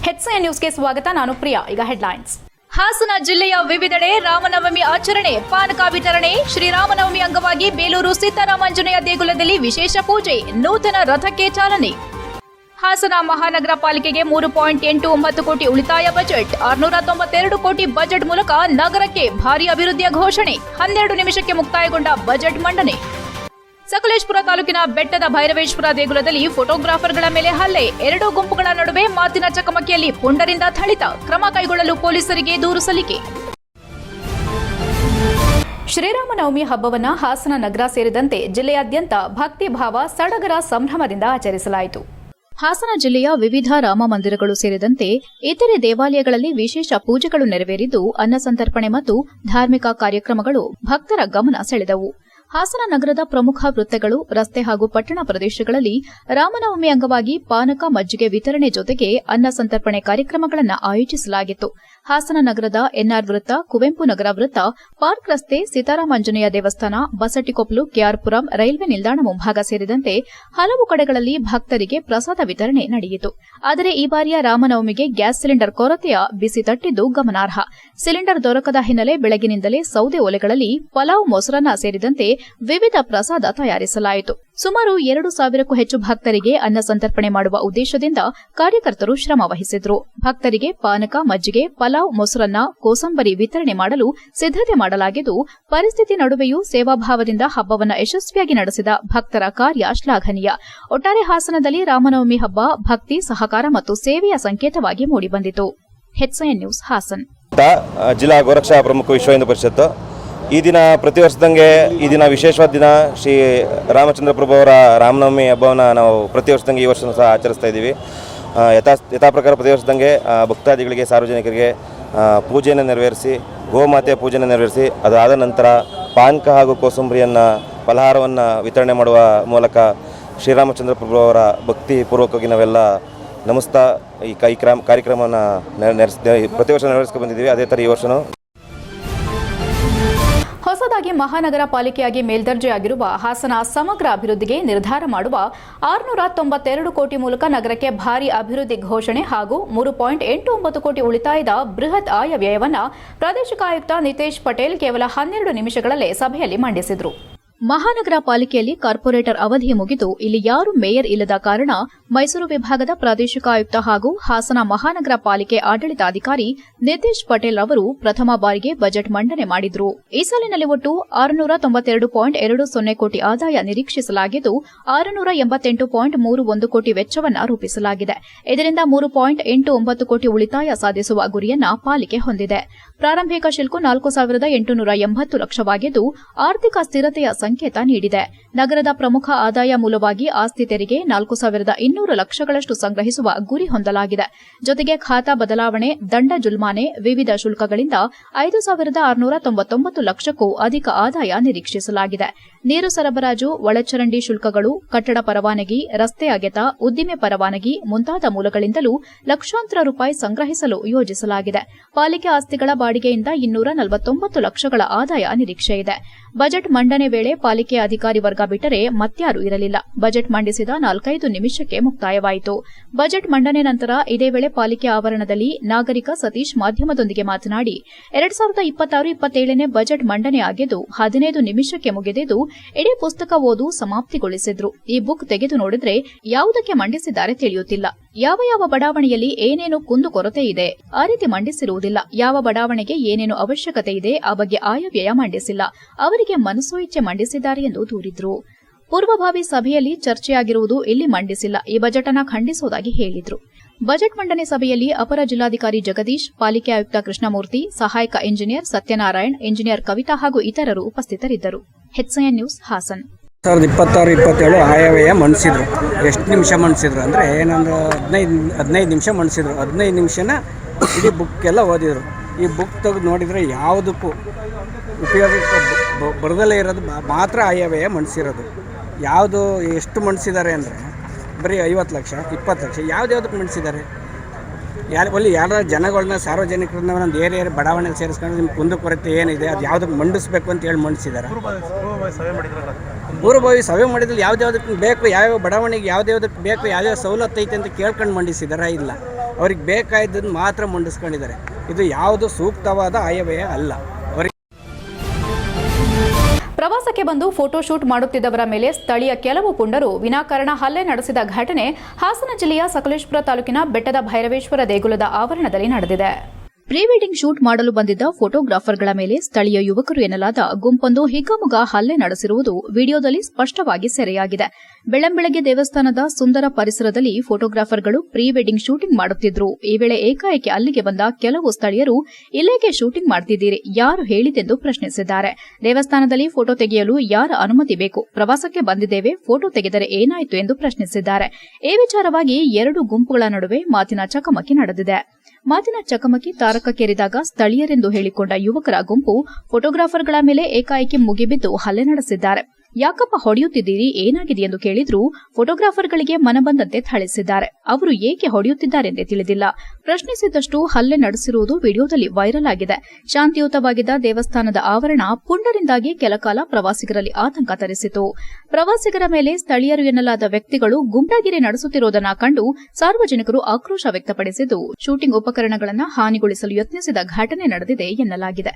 HCN ನ್ಯೂಸ್ಗೆ ಸ್ವಾಗತ. ನಾನು ಪ್ರಿಯಾ. ಈಗ ಹೆಡ್ಲೈನ್ಸ್. ಹಾಸನ ಜಿಲ್ಲೆಯ ವಿವಿಧೆಡೆ ರಾಮನವಮಿ ಆಚರಣೆ, ಪಾನಕ ವಿತರಣೆ. ಶ್ರೀರಾಮನವಮಿ ಅಂಗವಾಗಿ ಬೇಲೂರು ಸೀತಾರಾಮಾಂಜನೇಯ ದೇಗುಲದಲ್ಲಿ ವಿಶೇಷ ಪೂಜೆ, ನೂತನ ರಥಕ್ಕೆ ಚಾಲನೆ. ಹಾಸನ ಮಹಾನಗರ ಪಾಲಿಕೆಗೆ 3.89 ಕೋಟಿ ಉಳಿತಾಯ ಬಜೆಟ್, 692 ಕೋಟಿ ಬಜೆಟ್ ಮೂಲಕ ನಗರಕ್ಕೆ ಭಾರಿ ಅಭಿವೃದ್ಧಿಯ ಘೋಷಣೆ. 12 ನಿಮಿಷಕ್ಕೆ ಮುಕ್ತಾಯಗೊಂಡ ಬಜೆಟ್ ಮಂಡನೆ. ಸಕಲೇಶಪುರ ತಾಲೂಕಿನ ಬೆಟ್ಟದ ಭೈರವೇಶ್ವರ ದೇಗುಲದಲ್ಲಿ ಫೋಟೋಗ್ರಾಫರ್ಗಳ ಮೇಲೆ ಹಲ್ಲೆ, 2 ಗುಂಪುಗಳ ನಡುವೆ ಮಾತಿನ ಚಕಮಕಿಯಲ್ಲಿ ಪುಂಡರಿಂದ ಥಳಿತ, ಕ್ರಮ ಕೈಗೊಳ್ಳಲು ಪೊಲೀಸರಿಗೆ ದೂರು ಸಲ್ಲಿಕೆ. ಶ್ರೀರಾಮನವಮಿ ಹಬ್ಬವನ್ನು ಹಾಸನ ನಗರ ಸೇರಿದಂತೆ ಜಿಲ್ಲೆಯಾದ್ಯಂತ ಭಕ್ತಿಭಾವ ಸಡಗರ ಸಂಭ್ರಮದಿಂದ ಆಚರಿಸಲಾಯಿತು. ಹಾಸನ ಜಿಲ್ಲೆಯ ವಿವಿಧ ರಾಮ ಮಂದಿರಗಳು ಸೇರಿದಂತೆ ಇತರೆ ದೇವಾಲಯಗಳಲ್ಲಿ ವಿಶೇಷ ಪೂಜೆಗಳು ನೆರವೇರಿದ್ದು, ಅನ್ನಸಂತರ್ಪಣೆ ಮತ್ತು ಧಾರ್ಮಿಕ ಕಾರ್ಯಕ್ರಮಗಳು ಭಕ್ತರ ಗಮನ ಸೆಳೆದವು. ಹಾಸನ ನಗರದ ಪ್ರಮುಖ ವೃತ್ತಗಳು, ರಸ್ತೆ ಹಾಗೂ ಪಟ್ಟಣ ಪ್ರದೇಶಗಳಲ್ಲಿ ರಾಮನವಮಿ ಅಂಗವಾಗಿ ಪಾನಕ, ಮಜ್ಜಿಗೆ ವಿತರಣೆ ಜೊತೆಗೆ ಅನ್ನ ಸಂತರ್ಪಣೆ ಕಾರ್ಯಕ್ರಮಗಳನ್ನು ಆಯೋಜಿಸಲಾಗಿತ್ತು. ಹಾಸನ ನಗರದ ಎನ್ಆರ್ ವೃತ್ತ, ಕುವೆಂಪು ನಗರ ವೃತ್ತ, ಪಾರ್ಕ್ ರಸ್ತೆ, ಸೀತಾರಾಮಾಂಜನೇಯ ದೇವಸ್ಥಾನ, ಬಸಟ್ಟಿಕೊಪ್ಲು, ಕೆಆರ್ಪುರಂ, ರೈಲ್ವೆ ನಿಲ್ದಾಣ ಮುಂಭಾಗ ಸೇರಿದಂತೆ ಹಲವು ಕಡೆಗಳಲ್ಲಿ ಭಕ್ತರಿಗೆ ಪ್ರಸಾದ ವಿತರಣೆ ನಡೆಯಿತು. ಆದರೆ ಈ ಬಾರಿಯ ರಾಮನವಮಿಗೆ ಗ್ಯಾಸ್ ಸಿಲಿಂಡರ್ ಕೊರತೆಯ ಬಿಸಿ ತಟ್ಟಿದ್ದು ಗಮನಾರ್ಹ. ಸಿಲಿಂಡರ್ ದೊರಕದ ಹಿನ್ನೆಲೆ ಬೆಳಗಿನಿಂದಲೇ ಸೌದೆ ಒಲೆಗಳಲ್ಲಿ ಪಲಾವ್, ಮೊಸರನ್ನ ಸೇರಿದಂತೆ ವಿವಿಧ ಪ್ರಸಾದ ತಯಾರಿಸಲಾಯಿತು. ಸುಮಾರು 2,000ಕ್ಕೂ ಹೆಚ್ಚು ಭಕ್ತರಿಗೆ ಅನ್ನ ಸಂತರ್ಪಣೆ ಮಾಡುವ ಉದ್ದೇಶದಿಂದ ಕಾರ್ಯಕರ್ತರು ಶ್ರಮ ವಹಿಸಿದ್ರು. ಭಕ್ತರಿಗೆ ಪಾನಕ, ಮಜ್ಜಿಗೆ, ಪಲಾವ್, ಮೊಸರನ್ನ, ಕೋಸಂಬರಿ ವಿತರಣೆ ಮಾಡಲು ಸಿದ್ದತೆ ಮಾಡಲಾಗಿದ್ದು, ಪರಿಸ್ಥಿತಿ ನಡುವೆಯೂ ಸೇವಾಭಾವದಿಂದ ಹಬ್ಬವನ್ನು ಯಶಸ್ವಿಯಾಗಿ ನಡೆಸಿದ ಭಕ್ತರ ಕಾರ್ಯ ಶ್ಲಾಘನೀಯ. ಒಟ್ಟಾರೆ ಹಾಸನದಲ್ಲಿ ರಾಮನವಮಿ ಹಬ್ಬ ಭಕ್ತಿ, ಸಹಕಾರ ಮತ್ತು ಸೇವೆಯ ಸಂಕೇತವಾಗಿ ಮೂಡಿಬಂದಿತು. HCN news Haasan. ಜಿಲ್ಲಾ ಗೋರಕ್ಷಾ ಪ್ರಮುಖ ವಿಶ್ವ ಹಿಂದೂ ಪರಿಷತ್ತು ಈ ದಿನ ಪ್ರತಿ ವರ್ಷದಂಗೆ ಈ ದಿನ ವಿಶೇಷವಾದ ದಿನ. ಶ್ರೀ ರಾಮಚಂದ್ರ ಪ್ರಭು ಅವರ ರಾಮನವಮಿ ಹಬ್ಬವನ್ನು ನಾವು ಪ್ರತಿ ವರ್ಷದಂಗೆ ಈ ವರ್ಷ ಸಹ ಆಚರಿಸ್ತಾ ಇದ್ದೀವಿ. ಯಥಾ ಪ್ರಕಾರ ಪ್ರತಿ ವರ್ಷದಂಗೆ ಭಕ್ತಾದಿಗಳಿಗೆ, ಸಾರ್ವಜನಿಕರಿಗೆ ಪೂಜೆಯನ್ನು ನೆರವೇರಿಸಿ, ಗೋಮಾತೆಯ ಪೂಜೆಯನ್ನು ನೆರವೇರಿಸಿ, ಅದಾದ ನಂತರ ಪಾನಕ ಹಾಗೂ ಕೋಸಂಬರಿಯನ್ನು, ಫಲಹಾರವನ್ನು ವಿತರಣೆ ಮಾಡುವ ಮೂಲಕ ಶ್ರೀರಾಮಚಂದ್ರ ಪ್ರಭು ಅವರ ಭಕ್ತಿಪೂರ್ವಕವಾಗಿ ನಾವೆಲ್ಲ ನಮಿಸ್ತಾ ಈ ಕಾರ್ಯಕ್ರಮವನ್ನು ಪ್ರತಿ ವರ್ಷ ನೆರವೇರಿಸ್ಕೊಂಡು ಬಂದಿದ್ದೀವಿ. ಅದೇ ಥರ ಈ ವರ್ಷವೂ ಹೊಸದಾಗಿ ಮಹಾನಗರ ಪಾಲಿಕೆಯಾಗಿ ಮೇಲ್ದರ್ಜೆಯಾಗಿರುವ ಹಾಸನ ಸಮಗ್ರ ಅಭಿವೃದ್ಧಿಗೆ ನಿರ್ಧಾರ ಮಾಡುವ 692 ಕೋಟಿ ಮೂಲಕ ನಗರಕ್ಕೆ ಭಾರಿ ಅಭಿವೃದ್ಧಿ ಘೋಷಣೆ ಹಾಗೂ 3.89 ಕೋಟಿ ಉಳಿತಾಯದ ಬೃಹತ್ ಆಯವ್ಯಯವನ್ನು ಪ್ರಾದೇಶಿಕ ಆಯುಕ್ತ ನಿತೇಶ್ ಪಟೇಲ್ ಕೇವಲ 12 ನಿಮಿಷಗಳಲ್ಲೇ ಸಭೆಯಲ್ಲಿ ಮಂಡಿಸಿದರು. ಮಹಾನಗರ ಪಾಲಿಕೆಯಲ್ಲಿ ಕಾರ್ಪೊರೇಟರ್ ಅವಧಿ ಮುಗಿದು ಇಲ್ಲಿ ಯಾರು ಮೇಯರ್ ಇಲ್ಲದ ಕಾರಣ ಮೈಸೂರು ವಿಭಾಗದ ಪ್ರಾದೇಶಿಕ ಆಯುಕ್ತ ಹಾಗೂ ಹಾಸನ ಮಹಾನಗರ ಪಾಲಿಕೆ ಆಡಳಿತಾಧಿಕಾರಿ ನಿತೇಶ್ ಪಟೇಲ್ ಅವರು ಪ್ರಥಮ ಬಾರಿಗೆ ಬಜೆಟ್ ಮಂಡನೆ ಮಾಡಿದ್ರು. ಈ ಸಾಲಿನಲ್ಲಿ ಒಟ್ಟು 692.20 ಕೋಟಿ ಆದಾಯ ನಿರೀಕ್ಷಿಸಲಾಗಿದ್ದು, 688.31 ಕೋಟಿ ವೆಚ್ಚವನ್ನು ರೂಪಿಸಲಾಗಿದೆ. ಇದರಿಂದ 3.89 ಕೋಟಿ ಉಳಿತಾಯ ಸಾಧಿಸುವ ಗುರಿಯನ್ನ ಪಾಲಿಕೆ ಹೊಂದಿದೆ. ಪ್ರಾರಂಭಿಕ ಶುಲ್ಕ 4,880 ಲಕ್ಷವಾಗಿದ್ದು, ಆರ್ಥಿಕ ಸ್ಥಿರತೆಯ ಸಂಕೇತ ನೀಡಿದೆ. ನಗರದ ಪ್ರಮುಖ ಆದಾಯ ಮೂಲವಾಗಿ ಆಸ್ತಿ ತೆರಿಗೆ 4,200 ಲಕ್ಷಗಳಷ್ಟು ಸಂಗ್ರಹಿಸುವ ಗುರಿ ಹೊಂದಲಾಗಿದೆ. ಜೊತೆಗೆ ಖಾತಾ ಬದಲಾವಣೆ, ದಂಡ ಜುಲ್ಮಾನೆ, ವಿವಿಧ ಶುಲ್ಕಗಳಿಂದ 5,699 ಲಕ್ಷಕ್ಕೂ ಅಧಿಕ ಆದಾಯ ನಿರೀಕ್ಷಿಸಲಾಗಿದೆ. ನೀರು ಸರಬರಾಜು, ಒಳಚರಂಡಿ ಶುಲ್ಕಗಳು, ಕಟ್ಟಡ ಪರವಾನಗಿ, ರಸ್ತೆ ಅಗೆತ, ಉದ್ದಿಮೆ ಪರವಾನಗಿ ಮುಂತಾದ ಮೂಲಗಳಿಂದಲೂ ಲಕ್ಷಾಂತರ ರೂಪಾಯಿ ಸಂಗ್ರಹಿಸಲು ಯೋಜಿಸಲಾಗಿದೆ. ಪಾಲಿಕೆ ಆಸ್ತಿಗಳ ಬಾಡಿಗೆಯಿಂದ 249 ಲಕ್ಷಗಳ ಆದಾಯ ನಿರೀಕ್ಷೆಯಿದೆ. ಬಜೆಟ್ ಮಂಡನೆ ವೇಳೆ ಪಾಲಿಕೆ ಅಧಿಕಾರಿ ವರ್ಗ ಬಿಟ್ಟರೆ ಮತ್ಯಾರೂ ಇರಲಿಲ್ಲ. ಬಜೆಟ್ ಮಂಡಿಸಿದ 4-5 ನಿಮಿಷಕ್ಕೆ ಮುಕ್ತಾಯವಾಯಿತು. ಬಜೆಟ್ ಮಂಡನೆ ನಂತರ ಇದೇ ವೇಳೆ ಪಾಲಿಕೆ ಆವರಣದಲ್ಲಿ ನಾಗರಿಕ ಸತೀಶ್ ಮಾಧ್ಯಮದೊಂದಿಗೆ ಮಾತನಾಡಿ, 2026-27ನೇ ಬಜೆಟ್ ಮಂಡನೆ ಆಗಿದ್ದು 15 ನಿಮಿಷಕ್ಕೆ ಮುಗಿದಿದ್ದು, ಇಡೀ ಪುಸ್ತಕ ಓದು ಸಮಾಪ್ತಿಗೊಳಿಸಿದ್ರು. ಈ ಬುಕ್ ತೆಗೆದು ನೋಡಿದ್ರೆ ಯಾವುದಕ್ಕೆ ಮಂಡಿಸಿದ್ದಾರೆ ತಿಳಿಯುತ್ತಿಲ್ಲ. ಯಾವ ಬಡಾವಣೆಯಲ್ಲಿ ಏನೇನು ಕುಂದುಕೊರತೆ ಇದೆ ಆ ರೀತಿ ಮಂಡಿಸಿರುವುದಿಲ್ಲ. ಯಾವ ಬಡಾವಣೆಗೆ ಏನೇನು ಅವಶ್ಯಕತೆ ಇದೆ ಆ ಬಗ್ಗೆ ಆಯವ್ಯಯ ಮಂಡಿಸಿಲ್ಲ. ಅವರಿಗೆ ಮನಸೋ ಇಚ್ಛೆ ಮಂಡಿಸಿದ್ದಾರೆ ಎಂದು ದೂರಿದ್ರು. ಪೂರ್ವಭಾವಿ ಸಭೆಯಲ್ಲಿ ಚರ್ಚೆಯಾಗಿರುವುದು ಇಲ್ಲಿ ಮಂಡಿಸಿಲ್ಲ. ಈ ಬಜೆಟ್ ಅನ್ನು ಖಂಡಿಸುವುದಾಗಿ ಹೇಳಿದ್ರು. ಬಜೆಟ್ ಮಂಡನೆ ಸಭೆಯಲ್ಲಿ ಅಪರ ಜಿಲ್ಲಾಧಿಕಾರಿ ಜಗದೀಶ್, ಪಾಲಿಕೆ ಆಯುಕ್ತ ಕೃಷ್ಣಮೂರ್ತಿ, ಸಹಾಯಕ ಇಂಜಿನಿಯರ್ ಸತ್ಯನಾರಾಯಣ್, ಇಂಜಿನಿಯರ್ ಕವಿತಾ ಹಾಗೂ ಇತರರು ಉಪಸ್ಥಿತರಿದ್ದರು. HCN news Haasan. 2026-27 ಆಯವ್ಯಯ ಮಂಡಿಸಿದ್ರು. ಎಷ್ಟು ನಿಮಿಷ ಮಂಡಿಸಿದ್ರು ಅಂದರೆ ಏನಂದ್ರೆ 15 ನಿಮಿಷ ಮಂಡಿಸಿದ್ರು. 15 ನಿಮಿಷನ ಇಡೀ ಬುಕ್ ಎಲ್ಲ ಓದಿದ್ರು. ಈ ಬುಕ್ ತೆಗೆದು ನೋಡಿದರೆ ಯಾವುದಕ್ಕೂ ಉಪಯೋಗಕ್ಕೆ ಬರದಲ್ಲೇ ಇರೋದು ಮಾತ್ರ ಆಯವ್ಯಯ ಮಂಡಿಸಿರೋದು. ಯಾವುದು ಎಷ್ಟು ಮಂಡಿಸಿದ್ದಾರೆ ಅಂದರೆ ಬರೀ 50 ಲಕ್ಷ, 20 ಲಕ್ಷ ಯಾವುದಕ್ಕೆ ಮಂಡಿಸಿದ್ದಾರೆ. ಯಾರ ಜನಗಳನ್ನ, ಸಾರ್ವಜನಿಕರನ್ನ ಒಂದು ಏರಿಯಾ ಬಡಾವಣೆಗೆ ಸೇರಿಸ್ಕೊಂಡು ನಿಮ್ಮ ಕುಂದುಕೊರತೆ ಏನಿದೆ ಅದು ಯಾವುದಕ್ಕೆ ಮಂಡಿಸ್ಬೇಕು ಅಂತ ಹೇಳಿ ಮಂಡಿಸಿದ್ದಾರೆ. ಪೂರ್ವಭಾವಿ ಸಭೆ ಮಾಡಿದಲ್ಲಿ ಯಾವ್ದ್ಯಾವ್ದಕ್ಕೆ ಬೇಕು, ಯಾವ್ಯಾವ ಬಡಾವಣೆಗೆ ಯಾವ್ದ್ಯಾವ್ದಕ್ಕೆ ಬೇಕು, ಯಾವ್ಯಾವ ಸವಲತ್ತು ಐತೆ ಅಂತ ಕೇಳ್ಕೊಂಡು ಮಂಡಿಸಿದಾರ? ಇಲ್ಲ, ಅವ್ರಿಗೆ ಬೇಕಾದ್ದನ್ನು ಮಾತ್ರ ಮಂಡಿಸ್ಕೊಂಡಿದ್ದಾರೆ. ಇದು ಯಾವುದು ಸೂಕ್ತವಾದ ಆಯವ್ಯಯ ಅಲ್ಲ. ಪ್ರವಾಸಕ್ಕೆ ಬಂದು ಫೋಟೋಶೂಟ್ ಮಾಡುತ್ತಿದ್ದವರ ಮೇಲೆ ಸ್ಥಳೀಯ ಕೆಲವು ಪುಂಡರು ವಿನಾಕಾರಣ ಹಲ್ಲೆ ನಡೆಸಿದ ಘಟನೆ ಹಾಸನ ಜಿಲ್ಲೆಯ ಸಕಲೇಶಪುರ ತಾಲೂಕಿನ ಬೆಟ್ಟದ ಭೈರವೇಶ್ವರ ದೇಗುಲದ ಆವರಣದಲ್ಲಿ ನಡೆದಿದೆ. ಪ್ರೀ ವೆಡ್ಡಿಂಗ್ ಶೂಟ್ ಮಾಡಲು ಬಂದಿದ್ದ ಫೋಟೋಗ್ರಾಫರ್ಗಳ ಮೇಲೆ ಸ್ಥಳೀಯ ಯುವಕರು ಎನ್ನಲಾದ ಗುಂಪೊಂದು ಹಿಗ್ಗಾಮುಗ್ಗ ಹಲ್ಲೆ ನಡೆಸಿರುವುದು ವಿಡಿಯೋದಲ್ಲಿ ಸ್ಪಷ್ಟವಾಗಿ ಸೆರೆಯಾಗಿದೆ. ಬೆಳ್ಳಂಬೆಳಗ್ಗೆ ದೇವಸ್ಥಾನದ ಸುಂದರ ಪರಿಸರದಲ್ಲಿ ಫೋಟೋಗ್ರಾಫರ್ಗಳು ಪ್ರೀ ವೆಡ್ಡಿಂಗ್ ಶೂಟಿಂಗ್ ಮಾಡುತ್ತಿದ್ರು. ಈ ವೇಳೆ ಏಕಾಏಕಿ ಅಲ್ಲಿಗೆ ಬಂದ ಕೆಲವು ಸ್ಥಳೀಯರು ಇಲ್ಲೇಕೆ ಶೂಟಿಂಗ್ ಮಾಡ್ತಿದ್ದೀರಿ, ಯಾರು ಹೇಳಿದೆಂದು ಪ್ರಶ್ನಿಸಿದ್ದಾರೆ. ದೇವಸ್ಥಾನದಲ್ಲಿ ಫೋಟೋ ತೆಗೆಯಲು ಯಾರ ಅನುಮತಿ ಬೇಕು? ಪ್ರವಾಸಕ್ಕೆ ಬಂದಿದ್ದೇವೆ, ಫೋಟೋ ತೆಗೆದರೆ ಏನಾಯಿತು ಎಂದು ಪ್ರಶ್ನಿಸಿದ್ದಾರೆ. ಈ ವಿಚಾರವಾಗಿ ಎರಡು ಗುಂಪುಗಳ ನಡುವೆ ಮಾತಿನ ಚಕಮಕಿ ನಡೆದಿದೆ. ಮಾತಿನ ಚಕಮಕಿ ತಾರಕಕ್ಕೇರಿದಾಗ ಸ್ಥಳೀಯರೆಂದು ಹೇಳಿಕೊಂಡ ಯುವಕರ ಗುಂಪು ಫೋಟೋಗ್ರಾಫರ್ಗಳ ಮೇಲೆ ಏಕಾಏಕಿ ಮುಗಿಬಿದ್ದು ಹಲ್ಲೆ ನಡೆಸಿದ್ದಾರೆ. ಯಾಕಪ್ಪ ಹೊಡೆಯುತ್ತಿದ್ದೀರಿ, ಏನಾಗಿದೆ ಎಂದು ಕೇಳಿದ್ರೂ ಫೋಟೋಗ್ರಾಫರ್ಗಳಿಗೆ ಮನಬಂದಂತೆ ಥಳಿಸಿದ್ದಾರೆ. ಅವರು ಏಕೆ ಹೊಡೆಯುತ್ತಿದ್ದಾರೆಂದೇ ತಿಳಿದಿಲ್ಲ. ಪ್ರಶ್ನಿಸಿದಷ್ಟು ಹಲ್ಲೆ ನಡೆಸಿರುವುದು ವಿಡಿಯೋದಲ್ಲಿ ವೈರಲ್ ಆಗಿದೆ. ಶಾಂತಿಯುತವಾಗಿದ್ದ ದೇವಸ್ಥಾನದ ಆವರಣ ಪುಂಡರಿಂದಾಗಿ ಕೆಲಕಾಲ ಪ್ರವಾಸಿಗರಲ್ಲಿ ಆತಂಕ ತರಿಸಿತು. ಪ್ರವಾಸಿಗರ ಮೇಲೆ ಸ್ಥಳೀಯರು ಎನ್ನಲಾದ ವ್ಯಕ್ತಿಗಳು ಗುಂಡಾಗಿರಿ ನಡೆಸುತ್ತಿರುವುದನ್ನು ಕಂಡು ಸಾರ್ವಜನಿಕರು ಆಕ್ರೋಶ ವ್ಯಕ್ತಪಡಿಸಿದ್ದು, ಶೂಟಿಂಗ್ ಉಪಕರಣಗಳನ್ನು ಹಾನಿಗೊಳಿಸಲು ಯತ್ನಿಸಿದ ಘಟನೆ ನಡೆದಿದೆ ಎನ್ನಲಾಗಿದೆ.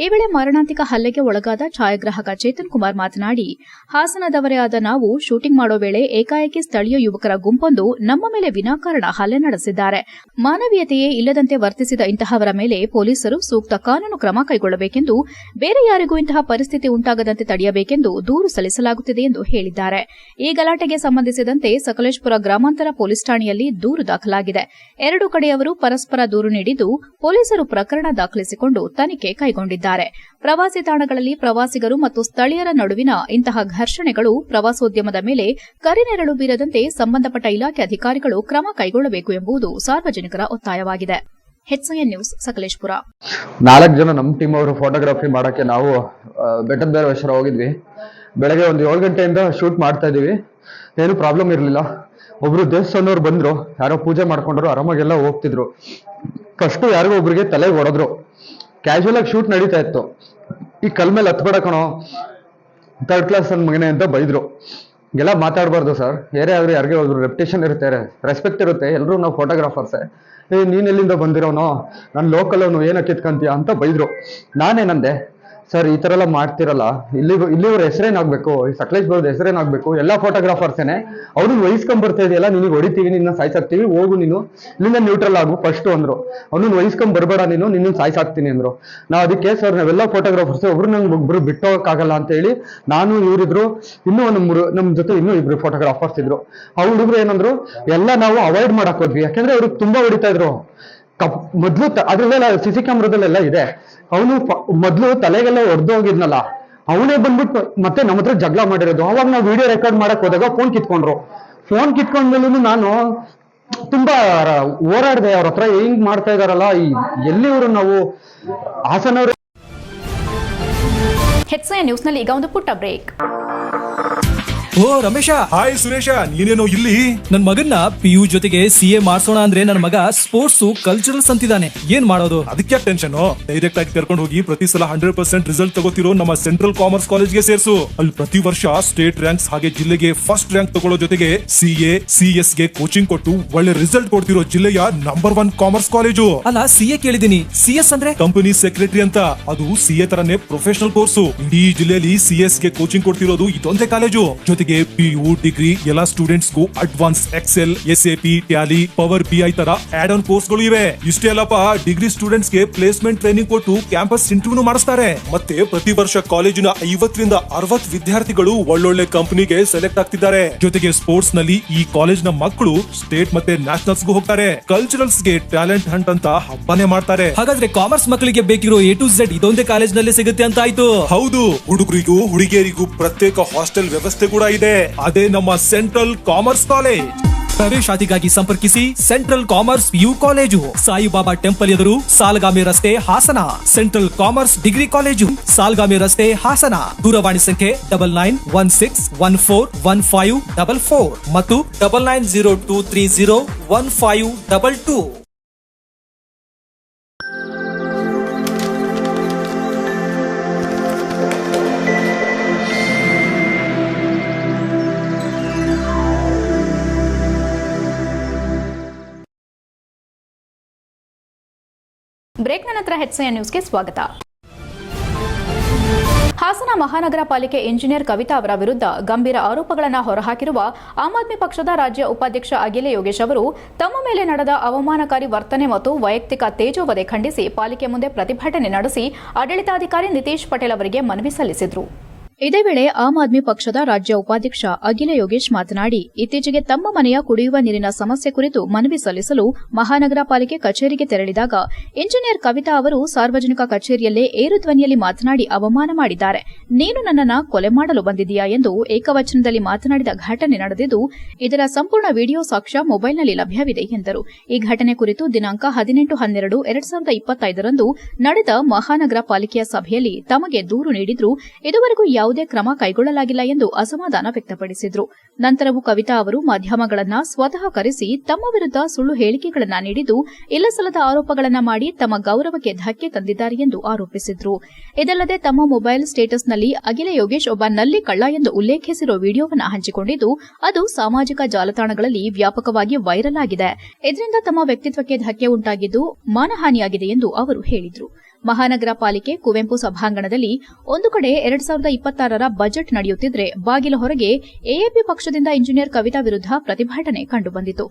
ಈ ವೇಳೆ ಮಾರಣಾಂತಿಕ ಹಲ್ಲೆಗೆ ಒಳಗಾದ ಛಾಯಾಗ್ರಾಹಕ ಚೇತನ್ ಕುಮಾರ್ ಮಾತನಾಡಿ, ಹಾಸನದವರೇ ಆದ ನಾವು ಶೂಟಿಂಗ್ ಮಾಡೋ ವೇಳೆ ಏಕಾಏಕಿ ಸ್ಥಳೀಯ ಯುವಕರ ಗುಂಪೊಂದು ನಮ್ಮ ಮೇಲೆ ವಿನಾಕಾರಣ ಹಲ್ಲೆ ನಡೆಸಿದ್ದಾರೆ. ಮಾನವೀಯತೆಯೇ ಇಲ್ಲದಂತೆ ವರ್ತಿಸಿದ ಇಂತಹವರ ಮೇಲೆ ಪೊಲೀಸರು ಸೂಕ್ತ ಕಾನೂನು ಕ್ರಮ ಕೈಗೊಳ್ಳಬೇಕೆಂದು, ಬೇರೆ ಯಾರಿಗೂ ಇಂತಹ ಪರಿಸ್ಥಿತಿ ಉಂಟಾಗದಂತೆ ತಡೆಯಬೇಕೆಂದು ದೂರು ಸಲ್ಲಿಸಲಾಗುತ್ತಿದೆ ಎಂದು ಹೇಳಿದ್ದಾರೆ. ಈ ಗಲಾಟೆಗೆ ಸಂಬಂಧಿಸಿದಂತೆ ಸಕಲೇಶಪುರ ಗ್ರಾಮಾಂತರ ಪೊಲೀಸ್ ಠಾಣೆಯಲ್ಲಿ ದೂರು ದಾಖಲಾಗಿದೆ. ಎರಡೂ ಕಡೆಯವರು ಪರಸ್ಪರ ದೂರು ನೀಡಿದ್ದು, ಪೊಲೀಸರು ಪ್ರಕರಣ ದಾಖಲಿಸಿಕೊಂಡು ತನಿಖೆ ಕೈಗೊಂಡಿದ್ದಾರೆ. ಪ್ರವಾಸಿ ತಾಣಗಳಲ್ಲಿ ಪ್ರವಾಸಿಗರು ಮತ್ತು ಸ್ಥಳೀಯರ ನಡುವಿನ ಇಂತಹ ಘರ್ಷಣೆಗಳು ಪ್ರವಾಸೋದ್ಯಮದ ಮೇಲೆ ಕರಿನೆರಳು ಬೀರದಂತೆ ಸಂಬಂಧಪಟ್ಟ ಇಲಾಖೆ ಅಧಿಕಾರಿಗಳು ಕ್ರಮ ಕೈಗೊಳ್ಳಬೇಕು ಎಂಬುದು ಸಾರ್ವಜನಿಕರ ಒತ್ತಾಯವಾಗಿದೆ. HCN news Sakleshpur. 4 ಜನ ನಮ್ಮ ಟೀಮ್ ಅವರು ಫೋಟೋಗ್ರಫಿ ಮಾಡಕ್ಕೆ ನಾವು ಬೆಟ್ಟದ ಭೈರವೇಶ್ವರ ಹೋಗಿದ್ವಿ. ಬೆಳಗ್ಗೆ ಒಂದು 7 ಗಂಟೆಯಿಂದ ಶೂಟ್ ಮಾಡ್ತಾ ಇದೀವಿ. ಏನು ಪ್ರಾಬ್ಲಮ್ ಇರಲಿಲ್ಲ. ಒಬ್ರು ದೇವಸ್ಥಾನದವ್ರು ಬಂದ್ರು, ಯಾರೋ ಪೂಜೆ ಮಾಡ್ಕೊಂಡ್ರು, ಆರಾಮಾಗೆಲ್ಲ ಹೋಗ್ತಿದ್ರು. ಫಸ್ಟ್ ಯಾರಿಗೋ ಒಬ್ರಿಗೆ ತಲೆಗೆ ಹೊಡೆದ್ರು. ಕ್ಯಾಶುವಲ್ ಆಗಿ ಶೂಟ್ ನಡೀತಾ ಇತ್ತು. ಈ ಕಲ್ ಮೇಲೆ ಹತ್ಬೇಡ ಕಣೋ, 3rd ಕ್ಲಾಸ್ ನನ್ನ ಮಗನೇ ಅಂತ ಬೈದ್ರು. ಎಲ್ಲ ಮಾತಾಡಬಾರ್ದು ಸರ್, ಏರೇ ಆದ್ರೆ ಯಾರಿಗೆ ಹೋದ್ರು ರೆಪ್ಯುಟೇಷನ್ ಇರುತ್ತೆ, ರೆಸ್ಪೆಕ್ಟ್ ಇರುತ್ತೆ, ಎಲ್ಲರೂ ನಾವು ಫೋಟೋಗ್ರಾಫರ್ಸೇ. ನೀನ್ ಎಲ್ಲಿಂದ ಬಂದಿರೋನು, ನಾನು ಲೋಕಲ್ ಅವನು, ಏನಕ್ಕೆ ಕಿತ್ಕಂತೀಯ ಅಂತ ಬೈದ್ರು. ನಾನೇನಂದೆ, ಸರ್ ಈ ತರ ಎಲ್ಲ ಮಾಡ್ತಿರಲ್ಲ, ಇಲ್ಲಿವ್ರ ಹೆಸರೇನಾಗ್ಬೇಕು, ಈ ಸಕಲೇಶ್ಪುರದ ಹೆಸರೇನಾಗ್ಬೇಕು, ಎಲ್ಲ ಫೋಟೋಗ್ರಾಫರ್ಸೇನೆ. ಅವ್ನಿಗೆ ವಹಿಸ್ಕೊಂಡ್ ಬರ್ತಾ ಇದೆಯಲ್ಲ, ನಿನಗೆ ಹೊಡಿತೀವಿ, ನಿನ್ನ ಸಾಯ್ಸಾಕ್ತೀವಿ, ಹೋಗು ನೀನು ಇಲ್ಲಿಂದ ನ್ಯೂಟ್ರಲ್ ಆಗು ಫಸ್ಟ್ ಅಂದ್ರು. ಅವ್ನನ್ನ ವಹಿಸ್ಕೊಂಡ್ ಬರ್ಬೇಡ, ನಿನ್ನ ಸಾಯ್ಸಾಕ್ತೀನಿ ಅಂದ್ರು. ನಾ ಅದಕ್ಕೆ ಸರ್ ನಾವೆಲ್ಲ ಫೋಟೋಗ್ರಾಫರ್ಸ್, ಒಬ್ರು ನಂಗೆ ಒಬ್ರು ಬಿಟ್ಟು ಹೋಗಕ್ಕಾಗಲ್ಲ ಅಂತ ಹೇಳಿ ನಾನು ಇವರಿದ್ರು, ಇನ್ನೂ ನಮ್ ಜೊತೆ ಇನ್ನೂ ಇಬ್ರು ಫೋಟೋಗ್ರಾಫರ್ಸ್ ಇದ್ರು. ಆ ಹುಡುಗರು ಏನಂದ್ರು, ಎಲ್ಲ ನಾವು ಅವಾಯ್ಡ್ ಮಾಡಕ್ ಹೋದ್ವಿ, ಯಾಕಂದ್ರೆ ಅವ್ರಿಗೆ ತುಂಬಾ ಹೊಡಿತಾ ಇದ್ರು. ಮೊದ್ಲು ಅದ್ರಲ್ಲೆಲ್ಲ CC ಕ್ಯಾಮ್ರಾದಲ್ಲೆಲ್ಲ ಇದೆ. ಅವನು ಮೊದ್ಲು ತಲೆಗೆಲ್ಲ ಹೊಡೆದು ಹೋಗಿದ್ನಲ್ಲ, ಅವನೇ ಬಂದ್ಬಿಟ್ಟು ಮತ್ತೆ ನಮ್ಮ ಹತ್ರ ಜಗಳ ಮಾಡಿರೋದು. ಅವಾಗ ನಾವು ವಿಡಿಯೋ ರೆಕಾರ್ಡ್ ಮಾಡಕ್ ಹೋದಾಗ ಫೋನ್ ಕಿತ್ಕೊಂಡ್ರು. ಫೋನ್ ಕಿತ್ಕೊಂಡ್ಮೇಲೂ ನಾನು ತುಂಬಾ ಹೋರಾಡಿದೆ ಅವ್ರ ಹತ್ರ. ಹೆಂಗ್ ಮಾಡ್ತಾ ಇದಾರಲ್ಲ, ಎಲ್ಲಿವರು ನಾವು ಹಾಸನವರು. HCN ನ್ಯೂಸ್ನಲ್ಲಿ ಈಗ ಒಂದು ಪುಟ್ಟ ಬ್ರೇಕ್. ಓ ರಮೇಶ. ಹಾಯ್ ಸುರೇಶ, ನೀನೇನೋ ಇಲ್ಲಿ? ನನ್ ಮಗನ್ನ PU ಜೊತೆಗೆ CA ಮಾಡ್ಸೋಣ ಅಂದ್ರೆ ನನ್ನ ಮಗ ಸ್ಪೋರ್ಟ್ಸ್ ಕಲ್ಚರಲ್ಸ್ ಅಂತಿದ್ದಾನೆ. ಏನ್ ಮಾಡೋದು? ಅದಕ್ಕೆ ಟೆನ್ಷನ್. ಡೈರೆಕ್ಟ್ ಆಗಿ ಕರ್ಕೊಂಡು ಹೋಗಿ ಪ್ರತಿ ಸಲ 100% ರಿಸಲ್ಟ್ ತಗೋತಿರೋ ನಮ್ಮ ಸೆಂಟ್ರಲ್ ಕಾಮರ್ಸ್ ಕಾಲೇಜ್ಗೆ ಸೇರ್ಸು. ಅಲ್ಲಿ ಪ್ರತಿ ವರ್ಷ ಸ್ಟೇಟ್ ರ್ಯಾಂಕ್ಸ್ ಹಾಗೆ ಜಿಲ್ಲೆಗೆ ಫಸ್ಟ್ ರ್ಯಾಂಕ್ ತಗೊಳ್ಳೋ ಜೊತೆಗೆ CA CS ಗೆ ಕೋಚಿಂಗ್ ಕೊಟ್ಟು ಒಳ್ಳೆ ರಿಸಲ್ಟ್ ಕೊಡ್ತಿರೋ ಜಿಲ್ಲೆಯ ನಂಬರ್ 1 ಕಾಮರ್ಸ್ ಕಾಲೇಜು. ಅಲ್ಲ, CA ಕೇಳಿದೀನಿ, CS ಅಂದ್ರೆ ಕಂಪನಿ ಸೆಕ್ರೆಟರಿ ಅಂತ. ಅದು CA ತರನೇ ಪ್ರೊಫೆಷನಲ್ ಕೋರ್ಸು. ಇಡೀ ಜಿಲ್ಲೆಯಲ್ಲಿ CS ಗೆ ಕೋಚಿಂಗ್ ಕೊಡ್ತಿರೋದು ಇದೊಂದೇ ಕಾಲೇಜು. ಜೊತೆಗೆ PU ಡಿಗ್ರಿ ಎಲ್ಲ ಸ್ಟೂಡೆಂಟ್ಸ್ ಗೂ advance excel, SAP, Tally, power BI ತರ ಆಡ್ ಆನ್ ಕೋರ್ಸ್ ಗಳು ಇವೆ. ಇಷ್ಟೇ ಅಲ್ಲಪ್ಪ, ಡಿಗ್ರಿ ಸ್ಟೂಡೆಂಟ್ಸ್ ಗೆ ಪ್ಲೇಸ್ಮೆಂಟ್ ಟ್ರೈನಿಂಗ್ ಕೊಟ್ಟು ಕ್ಯಾಂಪಸ್ ಇಂಟರ್ವ್ಯೂ ಮಾಡಿಸ್ತಾರೆ. ಮತ್ತೆ ಪ್ರತಿ ವರ್ಷ ಕಾಲೇಜಿನ 50 ರಿಂದ 60 ವಿದ್ಯಾರ್ಥಿಗಳು ಒಳ್ಳೊಳ್ಳೆ ಕಂಪನಿಗೆ ಸೆಲೆಕ್ಟ್ ಆಗ್ತಿದ್ದಾರೆ. ಜೊತೆಗೆ ಸ್ಪೋರ್ಟ್ಸ್ ನಲ್ಲಿ ಈ ಕಾಲೇಜ್ ನ ಮಕ್ಕಳು ಸ್ಟೇಟ್ ಮತ್ತೆ ನ್ಯಾಷನಲ್ಸ್ ಗೂ ಹೋಗ್ತಾರೆ. ಕಲ್ಚರಲ್ಸ್ ಗೆ ಟ್ಯಾಲೆಂಟ್ ಹಂಟ್ ಅಂತ ಹಬ್ಬನೇ ಮಾಡ್ತಾರೆ. ಹಾಗಾದ್ರೆ ಕಾಮರ್ಸ್ ಮಕ್ಕಳಿಗೆ ಬೇಕಿರೋ A to Z ಇದೊಂದೇ ಕಾಲೇಜ್ ನಲ್ಲಿ ಸಿಗುತ್ತೆ ಅಂತ ಆಯ್ತು. ಹೌದು, ಹುಡುಗರಿಗೂ ಹುಡುಗಿಯರಿಗೂ ಪ್ರತ್ಯೇಕ ಹಾಸ್ಟೆಲ್ ವ್ಯವಸ್ಥೆ ಕೂಡ ಇದೆ. ಅದೇ ನಮ್ಮ ಸೆಂಟ್ರಲ್ ಕಾಮರ್ಸ್ ಕಾಲೇಜ್. ಪ್ರವೇಶಾತಿಗಾಗಿ ಸಂಪರ್ಕಿಸಿ central commerce PU college, Saibaba temple ಎದುರು, ಸಾಲಗಾಮಿ ರಸ್ತೆ, Hassan. Central commerce degree college, Salagami ರಸ್ತೆ, ಹಾಸನ. ದೂರವಾಣಿ ಸಂಖ್ಯೆ 9916141544 ಮತ್ತು 9902301522. ಬ್ರೇಕ್ನ ನಂತರ HCN ನ್ಯೂಸ್ಗೆ ಸ್ವಾಗತ. ಹಾಸನ ಮಹಾನಗರ ಪಾಲಿಕೆ ಇಂಜಿನಿಯರ್ ಕವಿತಾ ಅವರ ವಿರುದ್ಧ ಗಂಭೀರ ಆರೋಪಗಳನ್ನು ಹೊರಹಾಕಿರುವ ಆಮ್ ಆದ್ಮಿ ಪಕ್ಷದ ರಾಜ್ಯ ಉಪಾಧ್ಯಕ್ಷ ಅಗಿಲೆ ಯೋಗೇಶ್ ಅವರು ತಮ್ಮ ಮೇಲೆ ನಡೆದ ಅವಮಾನಕಾರಿ ವರ್ತನೆ ಮತ್ತು ವೈಯಕ್ತಿಕ ತೇಜೋವಧೆ ಖಂಡಿಸಿ ಪಾಲಿಕೆ ಮುಂದೆ ಪ್ರತಿಭಟನೆ ನಡೆಸಿ ಆಡಳಿತಾಧಿಕಾರಿ ನಿತೀಶ್ ಪಟೇಲ್ ಅವರಿಗೆ ಮನವಿ ಸಲ್ಲಿಸಿದರು. ಇದೇ ವೇಳೆ ಆಮ್ ಆದ್ಮಿ ಪಕ್ಷದ ರಾಜ್ಯ ಉಪಾಧ್ಯಕ್ಷ ಅಗಿಲೆ ಯೋಗೇಶ್ ಮಾತನಾಡಿ, ಇತ್ತೀಚೆಗೆ ತಮ್ಮ ಮನೆಯ ಕುಡಿಯುವ ನೀರಿನ ಸಮಸ್ಯೆ ಕುರಿತು ಮನವಿ ಸಲ್ಲಿಸಲು ಮಹಾನಗರ ಪಾಲಿಕೆ ಕಚೇರಿಗೆ ತೆರಳಿದಾಗ ಇಂಜಿನಿಯರ್ ಕವಿತಾ ಅವರು ಸಾರ್ವಜನಿಕ ಕಚೇರಿಯಲ್ಲೇ ಏರು ಧ್ವನಿಯಲ್ಲಿ ಮಾತನಾಡಿ ಅವಮಾನ ಮಾಡಿದ್ದಾರೆ. ನೀನು ನನ್ನನ್ನು ಕೊಲೆ ಮಾಡಲು ಬಂದಿದ್ದೀಯಾ ಎಂದು ಏಕವಚನದಲ್ಲಿ ಮಾತನಾಡಿದ ಘಟನೆ ನಡೆದಿದ್ದು, ಇದರ ಸಂಪೂರ್ಣ ವಿಡಿಯೋ ಸಾಕ್ಷ್ಯ ಮೊಬೈಲ್ನಲ್ಲಿ ಲಭ್ಯವಿದೆ ಎಂದರು. ಈ ಘಟನೆ ಕುರಿತು ದಿನಾಂಕ 18/12/2025 ನಡೆದ ಮಹಾನಗರ ಪಾಲಿಕೆಯ ಸಭೆಯಲ್ಲಿ ತಮಗೆ ದೂರು ನೀಡಿದ್ರು. ಇದುವರೆಗೂ ಯಾವುದೇ ಕ್ರಮ ಕೈಗೊಳ್ಳಲಾಗಿಲ್ಲ ಎಂದು ಅಸಮಾಧಾನ ವ್ಯಕ್ತಪಡಿಸಿದರು. ನಂತರವೂ ಕವಿತಾ ಅವರು ಮಾಧ್ಯಮಗಳನ್ನು ಸ್ವತಃ ಕರೆಸಿ ತಮ್ಮ ವಿರುದ್ಧ ಸುಳ್ಳು ಹೇಳಿಕೆಗಳನ್ನು ನೀಡಿದ್ದು, ಇಲ್ಲಸಲ್ಲದ ಆರೋಪಗಳನ್ನು ಮಾಡಿ ತಮ್ಮ ಗೌರವಕ್ಕೆ ಧಕ್ಕೆ ತಂದಿದ್ದಾರೆ ಎಂದು ಆರೋಪಿಸಿದರು. ಇದಲ್ಲದೆ ತಮ್ಮ ಮೊಬೈಲ್ ಸ್ಟೇಟಸ್ನಲ್ಲಿ ಅಗಿಲೆ ಯೋಗೇಶ್ ಒಬ್ಬ ನಲ್ಲಿ ಕಳ್ಳ ಎಂದು ಉಲ್ಲೇಖಿಸಿರುವ ವಿಡಿಯೋವನ್ನು ಹಂಚಿಕೊಂಡಿದ್ದು, ಅದು ಸಾಮಾಜಿಕ ಜಾಲತಾಣಗಳಲ್ಲಿ ವ್ಯಾಪಕವಾಗಿ ವೈರಲ್ ಆಗಿದೆ. ಇದರಿಂದ ತಮ್ಮ ವ್ಯಕ್ತಿತ್ವಕ್ಕೆ ಧಕ್ಕೆ ಉಂಟಾಗಿದ್ದು, ಮಾನಹಾನಿಯಾಗಿದೆ ಎಂದು ಅವರು ಹೇಳಿದರು. ಮಹಾನಗರ ಪಾಲಿಕೆ ಕುವೆಂಪು ಸಭಾಂಗಣದಲ್ಲಿ ಒಂದು ಕಡೆ 2026ರ ಬಜೆಟ್ ನಡೆಯುತ್ತಿದ್ರೆ ಬಾಗಿಲ ಹೊರಗೆ ಎಎಪಿ ಪಕ್ಷದಿಂದ ಇಂಜಿನಿಯರ್ ಕವಿತಾ ವಿರುದ್ಧ ಪ್ರತಿಭಟನೆ ಕಂಡುಬಂದಿತು.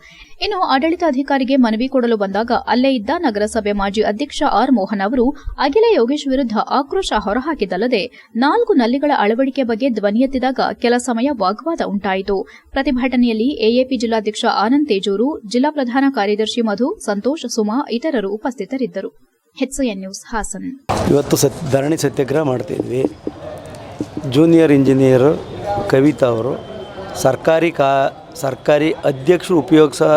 ಇನ್ನು ಆಡಳಿತಾಧಿಕಾರಿಗೆ ಮನವಿ ಕೊಡಲು ಬಂದಾಗ ಅಲ್ಲೇ ಇದ್ದ ನಗರಸಭೆ ಮಾಜಿ ಅಧ್ಯಕ್ಷ ಆರ್ ಮೋಹನ್ ಅವರು ಅಗಿಲೆ ಯೋಗೇಶ್ ವಿರುದ್ಧ ಆಕ್ರೋಶ ಹೊರಹಾಕಿದ್ದಲ್ಲದೆ 4 ನಲ್ಲಿಗಳ ಅಳವಡಿಕೆ ಬಗ್ಗೆ ಧ್ವನಿ ಎತ್ತಿದಾಗ ಕೆಲ ಸಮಯ ವಾಗ್ವಾದ ಉಂಟಾಯಿತು. ಪ್ರತಿಭಟನೆಯಲ್ಲಿ ಎಎಪಿ ಜಿಲ್ಲಾಧ್ಯಕ್ಷ ಆನಂದ್ ತೇಜೂರು, ಜಿಲ್ಲಾ ಪ್ರಧಾನ ಕಾರ್ಯದರ್ಶಿ ಮಧು, ಸಂತೋಷ್, ಸುಮಾ ಇತರರು ಉಪಸ್ಥಿತರಿದ್ದರು. HCN news Hassan. ಇವತ್ತು ಧರಣಿ ಸತ್ಯಾಗ್ರಹ ಮಾಡ್ತಿದ್ವಿ. ಜೂನಿಯರ್ ಇಂಜಿನಿಯರ್ ಕವಿತಾ ಅವರು ಸರ್ಕಾರಿ ಅಧ್ಯಕ್ಷರು ಉಪಯೋಗಿಸೋ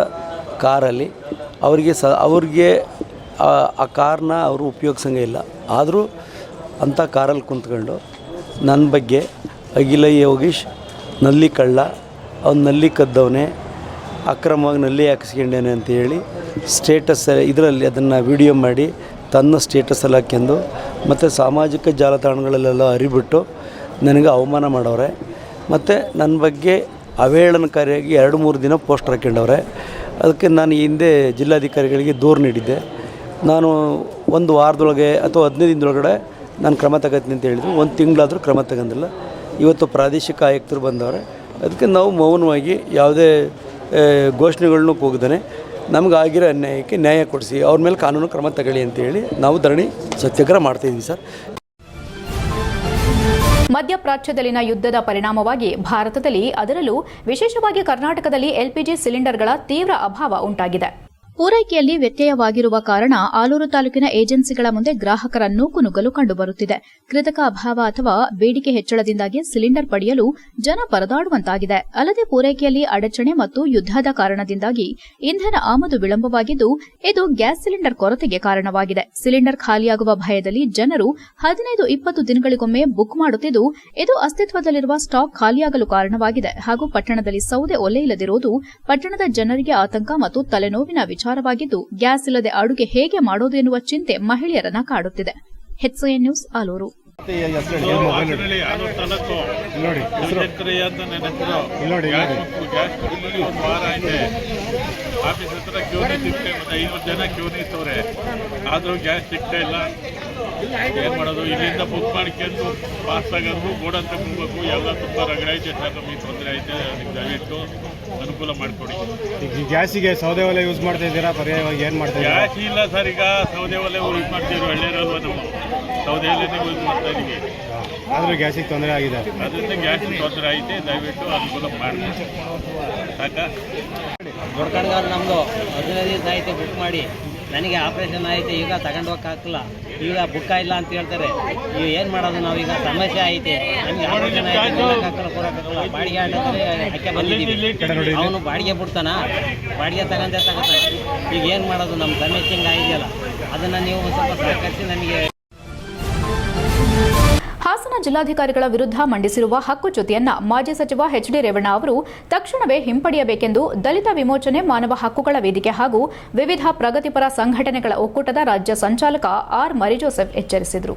ಕಾರಲ್ಲಿ ಅವ್ರಿಗೆ ಆ ಕಾರ್ನ ಅವರು ಉಪಯೋಗಿಸಂಗೆ ಇಲ್ಲ. ಆದರೂ ಅಂಥ ಕಾರಲ್ಲಿ ಕುಂತ್ಕೊಂಡು ನನ್ನ ಬಗ್ಗೆ ಅಗಿಲೆ ಯೋಗೇಶ್ ನಲ್ಲಿ ಕಳ್ಳ, ಅವ್ನು ನಲ್ಲಿ ಕದ್ದವನೇ, ಅಕ್ರಮವಾಗಿ ನಲ್ಲಿ ಹಾಕಿಸ್ಕೊಂಡೇನೆ ಅಂತ ಹೇಳಿ ಸ್ಟೇಟಸ್ ಇದರಲ್ಲಿ ಅದನ್ನು ವಿಡಿಯೋ ಮಾಡಿ ತನ್ನ ಸ್ಟೇಟಸಲ್ಲಿ ಹಾಕ್ಯಂಡು ಮತ್ತು ಸಾಮಾಜಿಕ ಜಾಲತಾಣಗಳಲ್ಲೆಲ್ಲ ಹರಿಬಿಟ್ಟು ನನಗೆ ಅವಮಾನ ಮಾಡವ್ರೆ. ಮತ್ತು ನನ್ನ ಬಗ್ಗೆ ಅವೇಳನಕಾರಿಯಾಗಿ 2-3 ದಿನ ಪೋಸ್ಟರ್ ಹಾಕ್ಯಂಡವ್ರೆ. ಅದಕ್ಕೆ ನಾನು ಹಿಂದೆ ಜಿಲ್ಲಾಧಿಕಾರಿಗಳಿಗೆ ದೂರು ನೀಡಿದ್ದೆ. ನಾನು ಒಂದು ವಾರದೊಳಗೆ ಅಥವಾ 15 ದಿನದೊಳಗಡೆ ನಾನು ಕ್ರಮ ತಗೋತೀನಿ ಅಂತ ಹೇಳಿದ್ರು. 1 ತಿಂಗಳಾದರೂ ಕ್ರಮ ತಗೊಂಡಿಲ್ಲ. ಇವತ್ತು ಪ್ರಾದೇಶಿಕ ಆಯುಕ್ತರು ಬಂದವ್ರೆ. ಅದಕ್ಕೆ ನಾವು ಮೌನವಾಗಿ ಯಾವುದೇ ಘೋಷಣೆಗಳನ್ನೂ ಕೂಗ್ದಾನೆ ನಮ್ಗೆ ಆಗಿರೋ ಅನ್ಯಾಯಕ್ಕೆ ನ್ಯಾಯ ಕೊಡಿಸಿ ಅವ್ರ ಮೇಲೆ ಕಾನೂನು ಕ್ರಮ ತಗೊಳ್ಳಿ ಅಂತೇಳಿ ನಾವು ಧರಣಿ ಸತ್ಯಾಗ್ರಹ ಮಾಡ್ತಾಯಿದ್ವಿ ಸರ್. ಮಧ್ಯಪ್ರಾಚ್ಯದಲ್ಲಿನ ಯುದ್ಧದ ಪರಿಣಾಮವಾಗಿ ಭಾರತದಲ್ಲಿ, ಅದರಲ್ಲೂ ವಿಶೇಷವಾಗಿ ಕರ್ನಾಟಕದಲ್ಲಿ ಎಲ್ಪಿಜಿ ಸಿಲಿಂಡರ್ಗಳ ತೀವ್ರ ಅಭಾವ ಉಂಟಾಗಿದೆ. ಪೂರೈಕೆಯಲ್ಲಿ ವ್ಯತ್ಯಯವಾಗಿರುವ ಕಾರಣ ಆಲೂರು ತಾಲೂಕಿನ ಏಜೆನ್ಸಿಗಳ ಮುಂದೆ ಗ್ರಾಹಕರ ನೂಕುನುಗ್ಗಲು ಕಂಡುಬರುತ್ತಿದೆ. ಕೃತಕ ಅಭಾವ ಅಥವಾ ಬೇಡಿಕೆ ಹೆಚ್ಚಳದಿಂದಾಗಿ ಸಿಲಿಂಡರ್ ಪಡೆಯಲು ಜನ ಪರದಾಡುವಂತಾಗಿದೆ. ಅಲ್ಲದೆ ಪೂರೈಕೆಯಲ್ಲಿ ಅಡಚಣೆ ಮತ್ತು ಯುದ್ಧದ ಕಾರಣದಿಂದಾಗಿ ಇಂಧನ ಆಮದು ವಿಳಂಬವಾಗಿದ್ದು, ಇದು ಗ್ಯಾಸ್ ಸಿಲಿಂಡರ್ ಕೊರತೆಗೆ ಕಾರಣವಾಗಿದೆ. ಸಿಲಿಂಡರ್ ಖಾಲಿಯಾಗುವ ಭಯದಲ್ಲಿ ಜನರು 15-20 ದಿನಗಳಿಗೊಮ್ಮೆ ಬುಕ್ ಮಾಡುತ್ತಿದ್ದು, ಇದು ಅಸ್ತಿತ್ವದಲ್ಲಿರುವ ಸ್ಟಾಕ್ ಖಾಲಿಯಾಗಲು ಕಾರಣವಾಗಿದೆ. ಹಾಗೂ ಪಟ್ಟಣದಲ್ಲಿ ಸೌದೆ ಒಲೆ ಇಲ್ಲದಿರುವುದು ಪಟ್ಟಣದ ಜನರಿಗೆ ಆತಂಕ ಮತ್ತು ತಲೆನೋವಿನ ವಿಚಾರವಾಗಿದ್ದು, ಗ್ಯಾಸ್ ಇಲ್ಲದೆ ಅಡುಗೆ ಹೇಗೆ ಮಾಡೋದು ಎನ್ನುವ ಚಿಂತೆ ಮಹಿಳೆಯರನ್ನ ಕಾಡುತ್ತಿದೆ. HCN news Aluru. ಆಫೀಸ್ ಹತ್ರ ಕ್ಯೂ ನಿಂತಿರ್ತೆ, ಒಂದು 5 ಜನ ಕ್ಯೂ ನಿಂತವ್ರೆ, ಆದರೂ ಗ್ಯಾಸ್ ಸಿಗ್ತಾ ಇಲ್ಲ. ಏನು ಮಾಡೋದು? ಇಲ್ಲಿಂದ ಬುಕ್ ಮಾಡ್ಕೊಂಡು ಪಾಸ್ ಆಗೋದು ಗೋಡನ್ ತಗೋಬೇಕು. ಎಲ್ಲ ತುಂಬ ರಗಡೆ ಐತೆ ಸರ್, ನಮಗೆ ತೊಂದರೆ ಐತೆ. ಅದಕ್ಕೆ ದಯವಿಟ್ಟು ಅನುಕೂಲ ಮಾಡಿಕೊಡಿ. ಈ ಗ್ಯಾಸಿಗೆ ಸೌದೆ ಒಲೆ ಯೂಸ್ ಮಾಡ್ತಾ ಇದ್ದೀರಾ? ಪರ್ಯಾಯವಾಗಿ ಏನು ಮಾಡ್ತಾ ಇದ್ದೀರಾ? ಗ್ಯಾಸ್ ಇಲ್ಲ ಸರ್, ಈಗ ಸೌದೆ ಒಲೆ ಯೂಸ್ ಮಾಡ್ತೀವಿ. ಒಳ್ಳೆಯರಲ್ವ ನಾವು ಸೌದೆ ಒಲೆನೇ ಯೂಸ್ ಮಾಡ್ತಾ ಇದ್ದೀವಿ. ಆದರೂ ಗ್ಯಾಸಿಗೆ ತೊಂದರೆ ಆಗಿದೆ. ಅದರಿಂದ ಗ್ಯಾಸಿಗೆ ತೊಂದರೆ ಐತೆ, ದಯವಿಟ್ಟು ಅನುಕೂಲ ಮಾಡಿ ಸಾಕಾ. ದೊಡ್ಡ ಕಡೆಗಾರು ನಮ್ಮದು 15 ದಿವಸ ಆಯಿತು ಬುಕ್ ಮಾಡಿ. ನನಗೆ ಆಪ್ರೇಷನ್ ಆಯಿತು, ಈಗ ತಗೊಂಡು ಹೋಗೋಕ್ಕಾಗಲ್ಲ. ಈಗ ಬುಕ್ಕ ಇಲ್ಲ ಅಂತ ಹೇಳ್ತಾರೆ. ಈಗ ಏನು ಮಾಡೋದು? ನಾವೀಗ ಸಮಸ್ಯೆ ಐತೆ. ನಮಗೆ ಆಪ್ರೇಷನ್ ಆಯಿತು, ಕೊಡೋಕ್ಕಾಗಲ್ಲ. ಬಾಡಿಗೆ ಆಟಕ್ಕೆ ಹಾಕಿ ಬಂದಿದ್ದೀವಿ. ಅವನು ಬಾಡಿಗೆ ಬಿಡ್ತಾನ, ಬಾಡಿಗೆ ತಗೊಂತಾನೆ. ಈಗ ಏನು ಮಾಡೋದು? ನಮ್ಮ ಸಮಸ್ಯೆ ಹಿಂಗೆ ಆಗಿದೆಯಲ್ಲ, ಅದನ್ನು ನೀವು ಒಂದು ಸ್ವಲ್ಪ ಸಹಕರಿಸಿ ನಮಗೆ. ಹಾಸನ ಜಿಲ್ಲಾಧಿಕಾರಿಗಳ ವಿರುದ್ಧ ಮಂಡಿಸಿರುವ ಹಕ್ಕುಚ್ಯುತಿಯನ್ನ ಮಾಜಿ ಸಚಿವ ಎಚ್ ಡಿ ರೇವಣ್ಣ ಅವರು ತಕ್ಷಣವೇ ಹಿಂಪಡೆಯಬೇಕೆಂದು ದಲಿತ ವಿಮೋಚನೆ ಮಾನವ ಹಕ್ಕುಗಳ ವೇದಿಕೆ ಹಾಗೂ ವಿವಿಧ ಪ್ರಗತಿಪರ ಸಂಘಟನೆಗಳ ಒಕ್ಕೂಟದ ರಾಜ್ಯ ಸಂಚಾಲಕ ಆರ್ ಮರಿಜೋಸೆಫ್ ಎಚ್ಚರಿಸಿದರು.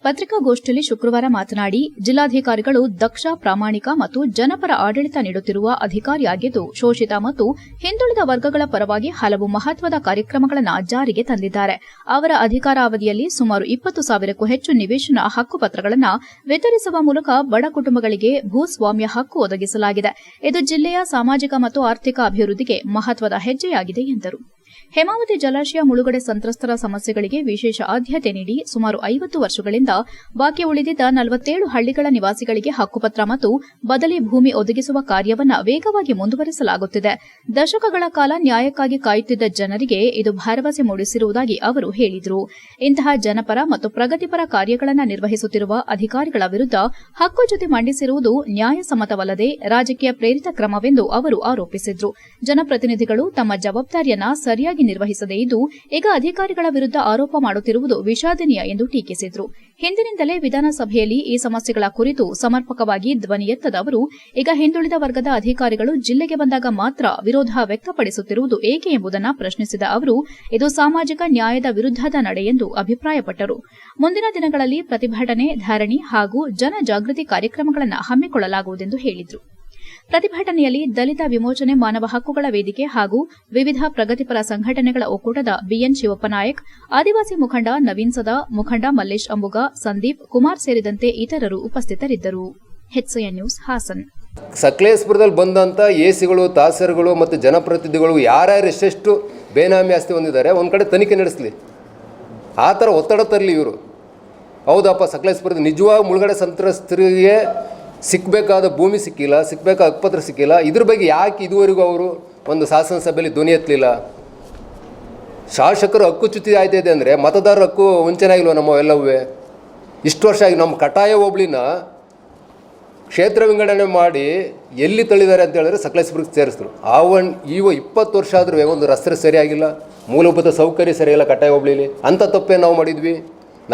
ಪತ್ರಿಕಾಗೋಷ್ಠಿಯಲ್ಲಿ ಶುಕ್ರವಾರ ಮಾತನಾಡಿ, ಜಿಲ್ಲಾಧಿಕಾರಿಗಳು ದಕ್ಷ, ಪ್ರಾಮಾಣಿಕ ಮತ್ತು ಜನಪರ ಆಡಳಿತ ನೀಡುತ್ತಿರುವ ಅಧಿಕಾರಿಯಾಗಿದ್ದು, ಶೋಷಿತ ಮತ್ತು ಹಿಂದುಳಿದ ವರ್ಗಗಳ ಪರವಾಗಿ ಹಲವು ಮಹತ್ವದ ಕಾರ್ಯಕ್ರಮಗಳನ್ನು ಜಾರಿಗೆ ತಂದಿದ್ದಾರೆ. ಅವರ ಅಧಿಕಾರಾವಧಿಯಲ್ಲಿ ಸುಮಾರು 20,000ಕ್ಕೂ ಹೆಚ್ಚು ನಿವೇಶನ ಹಕ್ಕುಪತ್ರಗಳನ್ನು ವಿತರಿಸುವ ಮೂಲಕ ಬಡ ಕುಟುಂಬಗಳಿಗೆ ಭೂಸ್ವಾಮ್ಯ ಹಕ್ಕು ಒದಗಿಸಲಾಗಿದೆ. ಇದು ಜಿಲ್ಲೆಯ ಸಾಮಾಜಿಕ ಮತ್ತು ಆರ್ಥಿಕ ಅಭಿವೃದ್ಧಿಗೆ ಮಹತ್ವದ ಹೆಜ್ಜೆಯಾಗಿದೆ ಎಂದರು. ಹೇಮಾವತಿ ಜಲಾಶಯ ಮುಳುಗಡೆ ಸಂತ್ರಸ್ತರ ಸಮಸ್ಯೆಗಳಿಗೆ ವಿಶೇಷ ಆದ್ಯತೆ ನೀಡಿ ಸುಮಾರು 50 ವರ್ಷಗಳಿಂದ ಬಾಕಿ ಉಳಿದಿದ್ದ 47 ಹಳ್ಳಿಗಳ ನಿವಾಸಿಗಳಿಗೆ ಹಕ್ಕುಪತ್ರ ಮತ್ತು ಬದಲಿ ಭೂಮಿ ಒದಗಿಸುವ ಕಾರ್ಯವನ್ನು ವೇಗವಾಗಿ ಮುಂದುವರೆಸಲಾಗುತ್ತಿದೆ. ದಶಕಗಳ ಕಾಲ ನ್ಯಾಯಕ್ಕಾಗಿ ಕಾಯುತ್ತಿದ್ದ ಜನರಿಗೆ ಇದು ಭರವಸೆ ಮೂಡಿಸಿರುವುದಾಗಿ ಅವರು ಹೇಳಿದರು. ಇಂತಹ ಜನಪರ ಮತ್ತು ಪ್ರಗತಿಪರ ಕಾರ್ಯಗಳನ್ನು ನಿರ್ವಹಿಸುತ್ತಿರುವ ಅಧಿಕಾರಿಗಳ ವಿರುದ್ಧ ಹಕ್ಕುಚ್ಯುತಿ ಮಂಡಿಸಿರುವುದು ನ್ಯಾಯಸಮ್ಮತವಲ್ಲದೆ ರಾಜಕೀಯ ಪ್ರೇರಿತ ಕ್ರಮವೆಂದು ಅವರು ಆರೋಪಿಸಿದರು. ಜನಪ್ರತಿನಿಧಿಗಳು ತಮ್ಮ ಜವಾಬ್ದಾರಿಯನ್ನು ಸರಿಯಾಗಿ ನಿರ್ವಹಿಸದೇ ಇದ್ದು ಈಗ ಅಧಿಕಾರಿಗಳ ವಿರುದ್ಧ ಆರೋಪ ಮಾಡುತ್ತಿರುವುದು ವಿಷಾದನೀಯ ಎಂದು ಟೀಕಿಸಿದರು. ಹಿಂದಿನಿಂದಲೇ ವಿಧಾನಸಭೆಯಲ್ಲಿ ಈ ಸಮಸ್ಯೆಗಳ ಕುರಿತು ಸಮರ್ಪಕವಾಗಿ ಧ್ವನಿ ಎತ್ತದ ಅವರು ಈಗ ಹಿಂದುಳಿದ ವರ್ಗದ ಅಧಿಕಾರಿಗಳು ಜಿಲ್ಲೆಗೆ ಬಂದಾಗ ಮಾತ್ರ ವಿರೋಧ ವ್ಯಕ್ತಪಡಿಸುತ್ತಿರುವುದು ಏಕೆ ಎಂಬುದನ್ನು ಪ್ರಶ್ನಿಸಿದ ಅವರು ಇದು ಸಾಮಾಜಿಕ ನ್ಯಾಯದ ವಿರುದ್ಧದ ನಡೆ ಎಂದು ಅಭಿಪ್ರಾಯಪಟ್ಟರು. ಮುಂದಿನ ದಿನಗಳಲ್ಲಿ ಪ್ರತಿಭಟನೆ, ಧರಣಿ ಹಾಗೂ ಜನಜಾಗೃತಿ ಕಾರ್ಯಕ್ರಮಗಳನ್ನು ಹಮ್ಮಿಕೊಳ್ಳಲಾಗುವುದೆಂದು ಹೇಳಿದರು. ಪ್ರತಿಭಟನೆಯಲ್ಲಿ ದಲಿತ ವಿಮೋಚನೆ ಮಾನವ ಹಕ್ಕುಗಳ ವೇದಿಕೆ ಹಾಗೂ ವಿವಿಧ ಪ್ರಗತಿಪರ ಸಂಘಟನೆಗಳ ಒಕ್ಕೂಟದ ಬಿಎನ್ ಶಿವಪ್ಪನಾಯಕ್, ಆದಿವಾಸಿ ಮುಖಂಡ ನವೀನ್ ಸದಾ, ಮುಖಂಡ ಮಲ್ಲೇಶ್ ಅಂಬುಗ, ಸಂದೀಪ್ ಕುಮಾರ್ ಸೇರಿದಂತೆ ಇತರರು ಉಪಸ್ಥಿತರಿದ್ದರು. HCN news, Haasan. ಸಕಲೇಶಪುರದಲ್ಲಿ ಬಂದಂಥ ಎಸಿಗಳು, ತಹಸೀಲ್ದಾರ್ಗಳು ಮತ್ತು ಜನಪ್ರತಿನಿಧಿಗಳು ಯಾರ್ಯಾರು ಎಷ್ಟೆಷ್ಟು ಬೇನಾಮಿ ಆಸ್ತಿ ಹೊಂದಿದ್ದಾರೆ ಒಂದು ಕಡೆ ತನಿಖೆ ನಡೆಸಲಿ. ಆ ಥರ ಒತ್ತಡ ತರಲಿ ಇವರು. ಹೌದಪ್ಪ, ಸಕಲೇಶಪುರದ ನಿಜವಾಗಿ ಮುಳುಗಡೆ ಸಂತ್ರಸ್ತರಿಗೆ ಸಿಕ್ಕಬೇಕಾದ ಭೂಮಿ ಸಿಕ್ಕಿಲ್ಲ, ಸಿಕ್ಕಬೇಕಾದ ಹಕ್ಕುಪತ್ರ ಸಿಕ್ಕಿಲ್ಲ. ಇದ್ರ ಬಗ್ಗೆ ಯಾಕೆ ಇದುವರೆಗೂ ಅವರು ಒಂದು ಶಾಸನಸಭೆಯಲ್ಲಿ ಧ್ವನಿ ಎತ್ತಲಿಲ್ಲ? ಶಾಸಕರು ಹಕ್ಕುಚ್ಯುತಿ ಆಯ್ತಿದೆ ಅಂದರೆ ಮತದಾರರ ಹಕ್ಕು ವಂಚನೆ ಆಗಿಲ್ವ ನಮ್ಮವೆಲ್ಲವೂ? ಇಷ್ಟು ವರ್ಷ ಆಗಿ ನಮ್ಮ ಕಟಾಯ ಹೋಬಳಿನ ಕ್ಷೇತ್ರ ವಿಂಗಡಣೆ ಮಾಡಿ ಎಲ್ಲಿ ತಳ್ಳಿದ್ದಾರೆ ಅಂತ ಹೇಳಿದ್ರೆ ಸಕಲೇಶಪುರಕ್ಕೆ ಸೇರಿಸಿದ್ರು. ಇವ 20 ವರ್ಷ ಆದರೂ ಒಂದು ರಸ್ತೆ ಸರಿಯಾಗಿಲ್ಲ, ಮೂಲಭೂತ ಸೌಕರ್ಯ ಸರಿಯಾಗಿಲ್ಲ ಕಟಾಯ ಹೋಬಳಿಲಿ. ಅಂಥ ತಪ್ಪೇ ನಾವು ಮಾಡಿದ್ವಿ.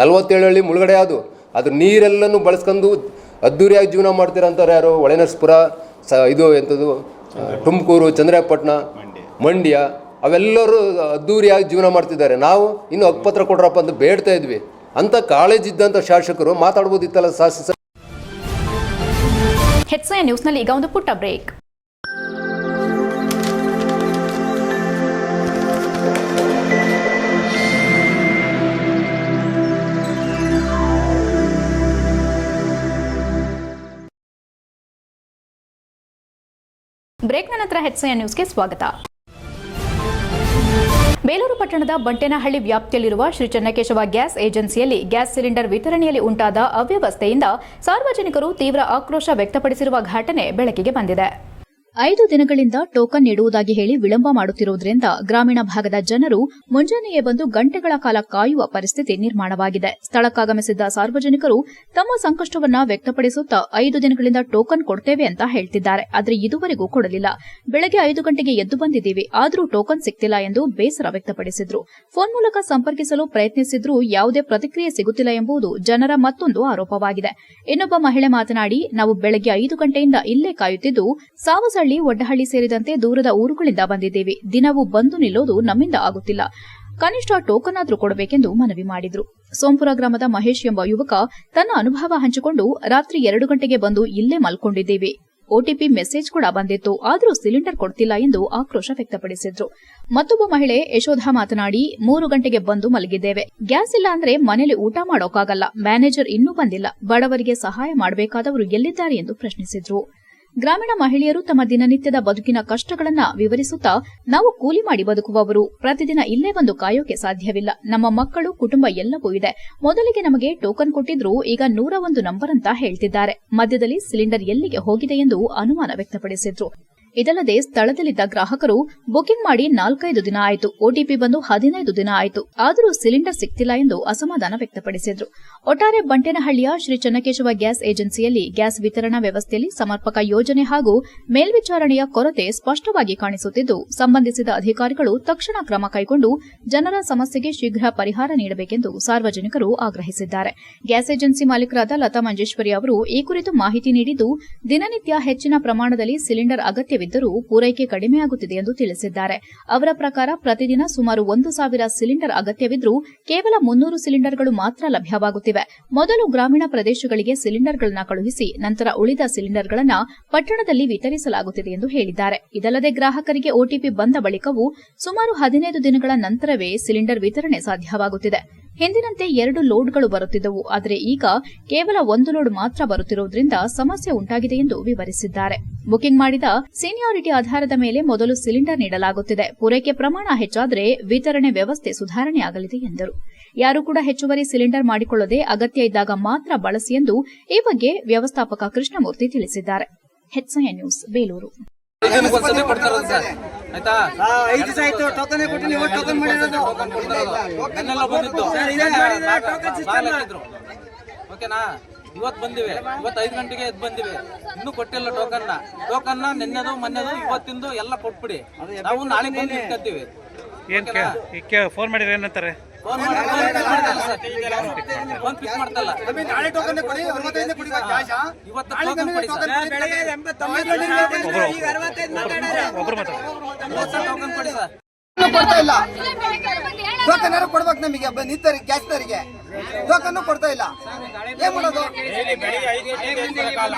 47 ಹಳ್ಳಿ ಮುಳುಗಡೆ ಅದ್ರ ನೀರೆಲ್ಲನೂ ಬಳಸ್ಕೊಂಡು ಅದ್ದೂರಿಯಾಗಿ ಜೀವನ ಮಾಡ್ತೀರಂತಾರೆ ಯಾರು? ಹೊಳೆನರಸೀಪುರ, ಇದು ಎಂಥದ್ದು ತುಮಕೂರು, ಚಂದ್ರಾಯಪಟ್ಟಣ, ಮಂಡ್ಯ ಅವೆಲ್ಲರೂ ಅದ್ದೂರಿಯಾಗಿ ಜೀವನ ಮಾಡ್ತಿದ್ದಾರೆ. ನಾವು ಇನ್ನೂ ಹಕ್ಕುಪತ್ರ ಕೊಡ್ರಪ್ಪ ಅಂತ ಬೇಡ್ತಾ ಇದ್ವಿ. ಅಂಥ ಕಾಳಜಿದ್ದಂಥ ಶಾಸಕರು ಮಾತಾಡ್ಬೋದಿತ್ತಲ್ಲ ಶಾಸಕ. HCN ನ್ಯೂಸ್ನಲ್ಲಿ ಈಗ ಒಂದು ಪುಟ್ಟ ಬ್ರೇಕ್. ಬ್ರೇಕ್ನ ನಂತರ HCN ನ್ಯೂಸ್ಗೆ ಸ್ವಾಗತ. ಬೇಲೂರು ಪಟ್ಟಣದ ಬಂಟೇನಹಳ್ಳಿ ವ್ಯಾಪ್ತಿಯಲ್ಲಿರುವ ಶ್ರೀ ಚೆನ್ನಕೇಶವ ಗ್ಯಾಸ್ ಏಜೆನ್ಸಿಯಲ್ಲಿ ಗ್ಯಾಸ್ ಸಿಲಿಂಡರ್ ವಿತರಣೆಯಲ್ಲಿ ಉಂಟಾದ ಅವ್ಯವಸ್ಥೆಯಿಂದ ಸಾರ್ವಜನಿಕರು ತೀವ್ರ ಆಕ್ರೋಶ ವ್ಯಕ್ತಪಡಿಸಿರುವ ಘಟನೆ ಬೆಳಕಿಗೆ ಬಂದಿದೆ. 5 ದಿನಗಳಿಂದ ಟೋಕನ್ ನೀಡುವುದಾಗಿ ಹೇಳಿ ವಿಳಂಬ ಮಾಡುತ್ತಿರುವುದರಿಂದ ಗ್ರಾಮೀಣ ಭಾಗದ ಜನರು ಮುಂಜಾನೆಯೇ ಬಂದು ಗಂಟೆಗಳ ಕಾಲ ಕಾಯುವ ಪರಿಸ್ಥಿತಿ ನಿರ್ಮಾಣವಾಗಿದೆ. ಸ್ಥಳಕ್ಕಾಗಮಿಸಿದ್ದ ಸಾರ್ವಜನಿಕರು ತಮ್ಮ ಸಂಕಷ್ಟವನ್ನ ವ್ಯಕ್ತಪಡಿಸುತ್ತಾ 5 ದಿನಗಳಿಂದ ಟೋಕನ್ ಕೊಡ್ತೇವೆ ಅಂತ ಹೇಳ್ತಿದ್ದಾರೆ. ಆದರೆ ಇದುವರೆಗೂ ಕೊಡಲಿಲ್ಲ. ಬೆಳಗ್ಗೆ 5 ಗಂಟೆಗೆ ಎದ್ದು ಬಂದಿದ್ದೀವಿ, ಆದರೂ ಟೋಕನ್ ಸಿಗ್ತಿಲ್ಲ ಎಂದು ಬೇಸರ ವ್ಯಕ್ತಪಡಿಸಿದ್ರು. ಫೋನ್ ಮೂಲಕ ಸಂಪರ್ಕಿಸಲು ಪ್ರಯತ್ನಿಸಿದ್ರೂ ಯಾವುದೇ ಪ್ರತಿಕ್ರಿಯೆ ಸಿಗುತ್ತಿಲ್ಲ ಎಂಬುದು ಜನರ ಮತ್ತೊಂದು ಆರೋಪವಾಗಿದೆ. ಇನ್ನೊಬ್ಬ ಮಹಿಳೆ ಮಾತನಾಡಿ, ನಾವು ಬೆಳಗ್ಗೆ 5 ಗಂಟೆಯಿಂದ ಇಲ್ಲೇ ಕಾಯುತ್ತಿದ್ದು ಸಾವಸಳ್ಳಿ, ಒಡ್ಡಹಳ್ಳಿ ಸೇರಿದಂತೆ ದೂರದ ಊರುಗಳಿಂದ ಬಂದಿದ್ದೇವೆ. ದಿನವೂ ಬಂದು ನಿಲ್ಲೋದು ನಮ್ಮಿಂದ ಆಗುತ್ತಿಲ್ಲ. ಕನಿಷ್ಠ ಟೋಕನ್ ಆದ್ರೂ ಕೊಡಬೇಕೆಂದು ಮನವಿ ಮಾಡಿದ್ರು. ಸೋಂಪುರ ಗ್ರಾಮದ ಮಹೇಶ್ ಎಂಬ ಯುವಕ ತನ್ನ ಅನುಭವ ಹಂಚಿಕೊಂಡು, ರಾತ್ರಿ 2 ಗಂಟೆಗೆ ಬಂದು ಇಲ್ಲೇ ಮಲ್ಕೊಂಡಿದ್ದೇವೆ. OTP ಮೆಸೇಜ್ ಕೂಡ ಬಂದಿತ್ತು, ಆದರೂ ಸಿಲಿಂಡರ್ ಕೊಡ್ತಿಲ್ಲ ಎಂದು ಆಕ್ರೋಶ ವ್ಯಕ್ತಪಡಿಸಿದ್ರು. ಮತ್ತೊಬ್ಬ ಮಹಿಳೆ ಯಶೋಧ ಮಾತನಾಡಿ, 3 ಗಂಟೆಗೆ ಬಂದು ಮಲಗಿದ್ದೇವೆ. ಗ್ಯಾಸ್ ಇಲ್ಲ ಅಂದ್ರೆ ಮನೆಯಲ್ಲಿ ಊಟ ಮಾಡೋಕ್ಕಾಗಲ್ಲ. ಮ್ಯಾನೇಜರ್ ಇನ್ನೂ ಬಂದಿಲ್ಲ. ಬಡವರಿಗೆ ಸಹಾಯ ಮಾಡಬೇಕಾದವರು ಎಲ್ಲಿದ್ದಾರೆ ಎಂದು ಪ್ರಶ್ನಿಸಿದ್ರು. ಗ್ರಾಮೀಣ ಮಹಿಳೆಯರು ತಮ್ಮ ದಿನನಿತ್ಯದ ಬದುಕಿನ ಕಷ್ಟಗಳನ್ನು ವಿವರಿಸುತ್ತಾ, ನಾವು ಕೂಲಿ ಮಾಡಿ ಬದುಕುವವರು, ಪ್ರತಿದಿನ ಇಲ್ಲೇ ಬಂದು ಕಾಯೋಕೆ ಸಾಧ್ಯವಿಲ್ಲ. ನಮ್ಮ ಮಕ್ಕಳು, ಕುಟುಂಬ ಎಲ್ಲವೂ ಇದೆ. ಮೊದಲಿಗೆ ನಮಗೆ ಟೋಕನ್ ಕೊಟ್ಟಿದ್ರು, ಈಗ 101 ನಂಬರ್ ಅಂತ ಹೇಳ್ತಿದ್ದಾರೆ. ಮಧ್ಯದಲ್ಲಿ ಸಿಲಿಂಡರ್ ಎಲ್ಲಿಗೆ ಹೋಗಿದೆ ಎಂದು ಅನುಮಾನ ವ್ಯಕ್ತಪಡಿಸಿದ್ರು. ಇದಲ್ಲದೆ ಸ್ಥಳದಲ್ಲಿದ್ದ ಗ್ರಾಹಕರು ಬುಕಿಂಗ್ ಮಾಡಿ 4-5 ದಿನ ಆಯಿತು, OTP ಬಂದು 15 ದಿನ ಆಯಿತು, ಆದರೂ ಸಿಲಿಂಡರ್ ಸಿಗ್ತಿಲ್ಲ ಎಂದು ಅಸಮಾಧಾನ ವ್ಯಕ್ತಪಡಿಸಿದ್ರು. ಒಟ್ಟಾರೆ ಬಂಟೇನಹಳ್ಳಿಯ ಶ್ರೀ ಚೆನ್ನಕೇಶವ ಗ್ಯಾಸ್ ಏಜೆನ್ಸಿಯಲ್ಲಿ ಗ್ಯಾಸ್ ವಿತರಣಾ ವ್ಯವಸ್ಥೆಯಲ್ಲಿ ಸಮರ್ಪಕ ಯೋಜನೆ ಹಾಗೂ ಮೇಲ್ವಿಚಾರಣೆಯ ಕೊರತೆ ಸ್ಪಷ್ಟವಾಗಿ ಕಾಣಿಸುತ್ತಿದ್ದು, ಸಂಬಂಧಿಸಿದ ಅಧಿಕಾರಿಗಳು ತಕ್ಷಣ ಕ್ರಮ ಕೈಗೊಂಡು ಜನರ ಸಮಸ್ಯೆಗೆ ಶೀಘ್ರ ಪರಿಹಾರ ನೀಡಬೇಕೆಂದು ಸಾರ್ವಜನಿಕರು ಆಗ್ರಹಿಸಿದ್ದಾರೆ. ಗ್ಯಾಸ್ ಏಜೆನ್ಸಿ ಮಾಲೀಕರಾದ ಲತಾ ಮಂಜೇಶ್ವರಿ ಅವರು ಈ ಕುರಿತು ಮಾಹಿತಿ ನೀಡಿದ್ದು, ದಿನನಿತ್ಯ ಹೆಚ್ಚಿನ ಪ್ರಮಾಣದಲ್ಲಿ ಸಿಲಿಂಡರ್ ಅಗತ್ಯವಿದೆ ಇದ್ದರೂ ಪೂರೈಕೆ ಕಡಿಮೆಯಾಗುತ್ತಿದೆ ಎಂದು ತಿಳಿಸಿದ್ದಾರೆ. ಅವರ ಪ್ರಕಾರ ಪ್ರತಿದಿನ ಸುಮಾರು 1,000 ಸಿಲಿಂಡರ್ ಅಗತ್ಯವಿದ್ದರೂ ಕೇವಲ 300 ಸಿಲಿಂಡರ್ಗಳು ಮಾತ್ರ ಲಭ್ಯವಾಗುತ್ತಿವೆ. ಮೊದಲು ಗ್ರಾಮೀಣ ಪ್ರದೇಶಗಳಿಗೆ ಸಿಲಿಂಡರ್ಗಳನ್ನು ಕಳುಹಿಸಿ ನಂತರ ಉಳಿದ ಸಿಲಿಂಡರ್ಗಳನ್ನು ಪಟ್ಟಣದಲ್ಲಿ ವಿತರಿಸಲಾಗುತ್ತಿದೆ ಎಂದು ಹೇಳಿದ್ದಾರೆ. ಇದಲ್ಲದೆ ಗ್ರಾಹಕರಿಗೆ ಒಟಿಪಿ ಬಂದ ಬಳಿಕವೂ ಸುಮಾರು 15 ದಿನಗಳ ನಂತರವೇ ಸಿಲಿಂಡರ್ ವಿತರಣೆ ಸಾಧ್ಯವಾಗುತ್ತಿದೆ. ಹಿಂದಿನಂತೆ 2 ಲೋಡ್ಗಳು ಬರುತ್ತಿದ್ದವು, ಆದರೆ ಈಗ ಕೇವಲ 1 ಲೋಡ್ ಮಾತ್ರ ಬರುತ್ತಿರುವುದರಿಂದ ಸಮಸ್ಯೆ ಉಂಟಾಗಿದೆ ಎಂದು ವಿವರಿಸಿದ್ದಾರೆ. ಬುಕಿಂಗ್ ಮಾಡಿದ ಸೀನಿಯಾರಿಟಿ ಆಧಾರದ ಮೇಲೆ ಮೊದಲು ಸಿಲಿಂಡರ್ ನೀಡಲಾಗುತ್ತಿದೆ. ಪೂರೈಕೆ ಪ್ರಮಾಣ ಹೆಚ್ಚಾದರೆ ವಿತರಣೆ ವ್ಯವಸ್ಥೆ ಸುಧಾರಣೆಯಾಗಲಿದೆ ಎಂದರು. ಯಾರೂ ಕೂಡ ಹೆಚ್ಚುವರಿ ಸಿಲಿಂಡರ್ ಮಾಡಿಕೊಳ್ಳದೆ ಅಗತ್ಯ ಇದ್ದಾಗ ಮಾತ್ರ ಬಳಸಿ ಎಂದು ಈ ಬಗ್ಗೆ ವ್ಯವಸ್ಥಾಪಕ ಕೃಷ್ಣಮೂರ್ತಿ ತಿಳಿಸಿದ್ದಾರೆ. HCN news, Belur. ಓಕೆನಾ? ಇವತ್ತು ಬಂದಿವೆ, ಇವತ್ತು 5 ಗಂಟೆಗೆ ಎದ್ದು ಬಂದಿವೆ, ಇನ್ನೂ ಕೊಟ್ಟಿಲ್ಲ ಟೋಕನ್ನ ನಿನ್ನೆದು ಮೊನ್ನೆದು ಇವತ್ತಿಂದು ಎಲ್ಲ ಕೊಟ್ಬಿಡಿ, ನಾವು ನಾಳೆ ಬಂದು ಇಟ್ಕೊತೀವಿ. ಫೋನ್ ಮಾಡಿದ್ರೆ ಏನಂತಾರೆ? ಫೋನ್ ಪಿಕ್ ಮಾಡ್ತಲ್ಲ. ಇವತ್ತು ಟೋಕನ್ ಕೊಡಿ ಸರ್. ಟೋಕನ್ ಕೊಡಿ ಸರ್. ಕೊಡ್ತಾ ಇಲ್ಲ. ಟೋಕನ್ ಯಾರು ಕೊಡ್ಬೇಕು ನಮಗೆ? ನಿಂತರಿಗೆ ಗ್ಯಾಸ್ನರಿಗೆ ಟೋಕನ್ ಕೊಡ್ತಾ ಇಲ್ಲ. ಏನ್ ಮಾಡೋದು?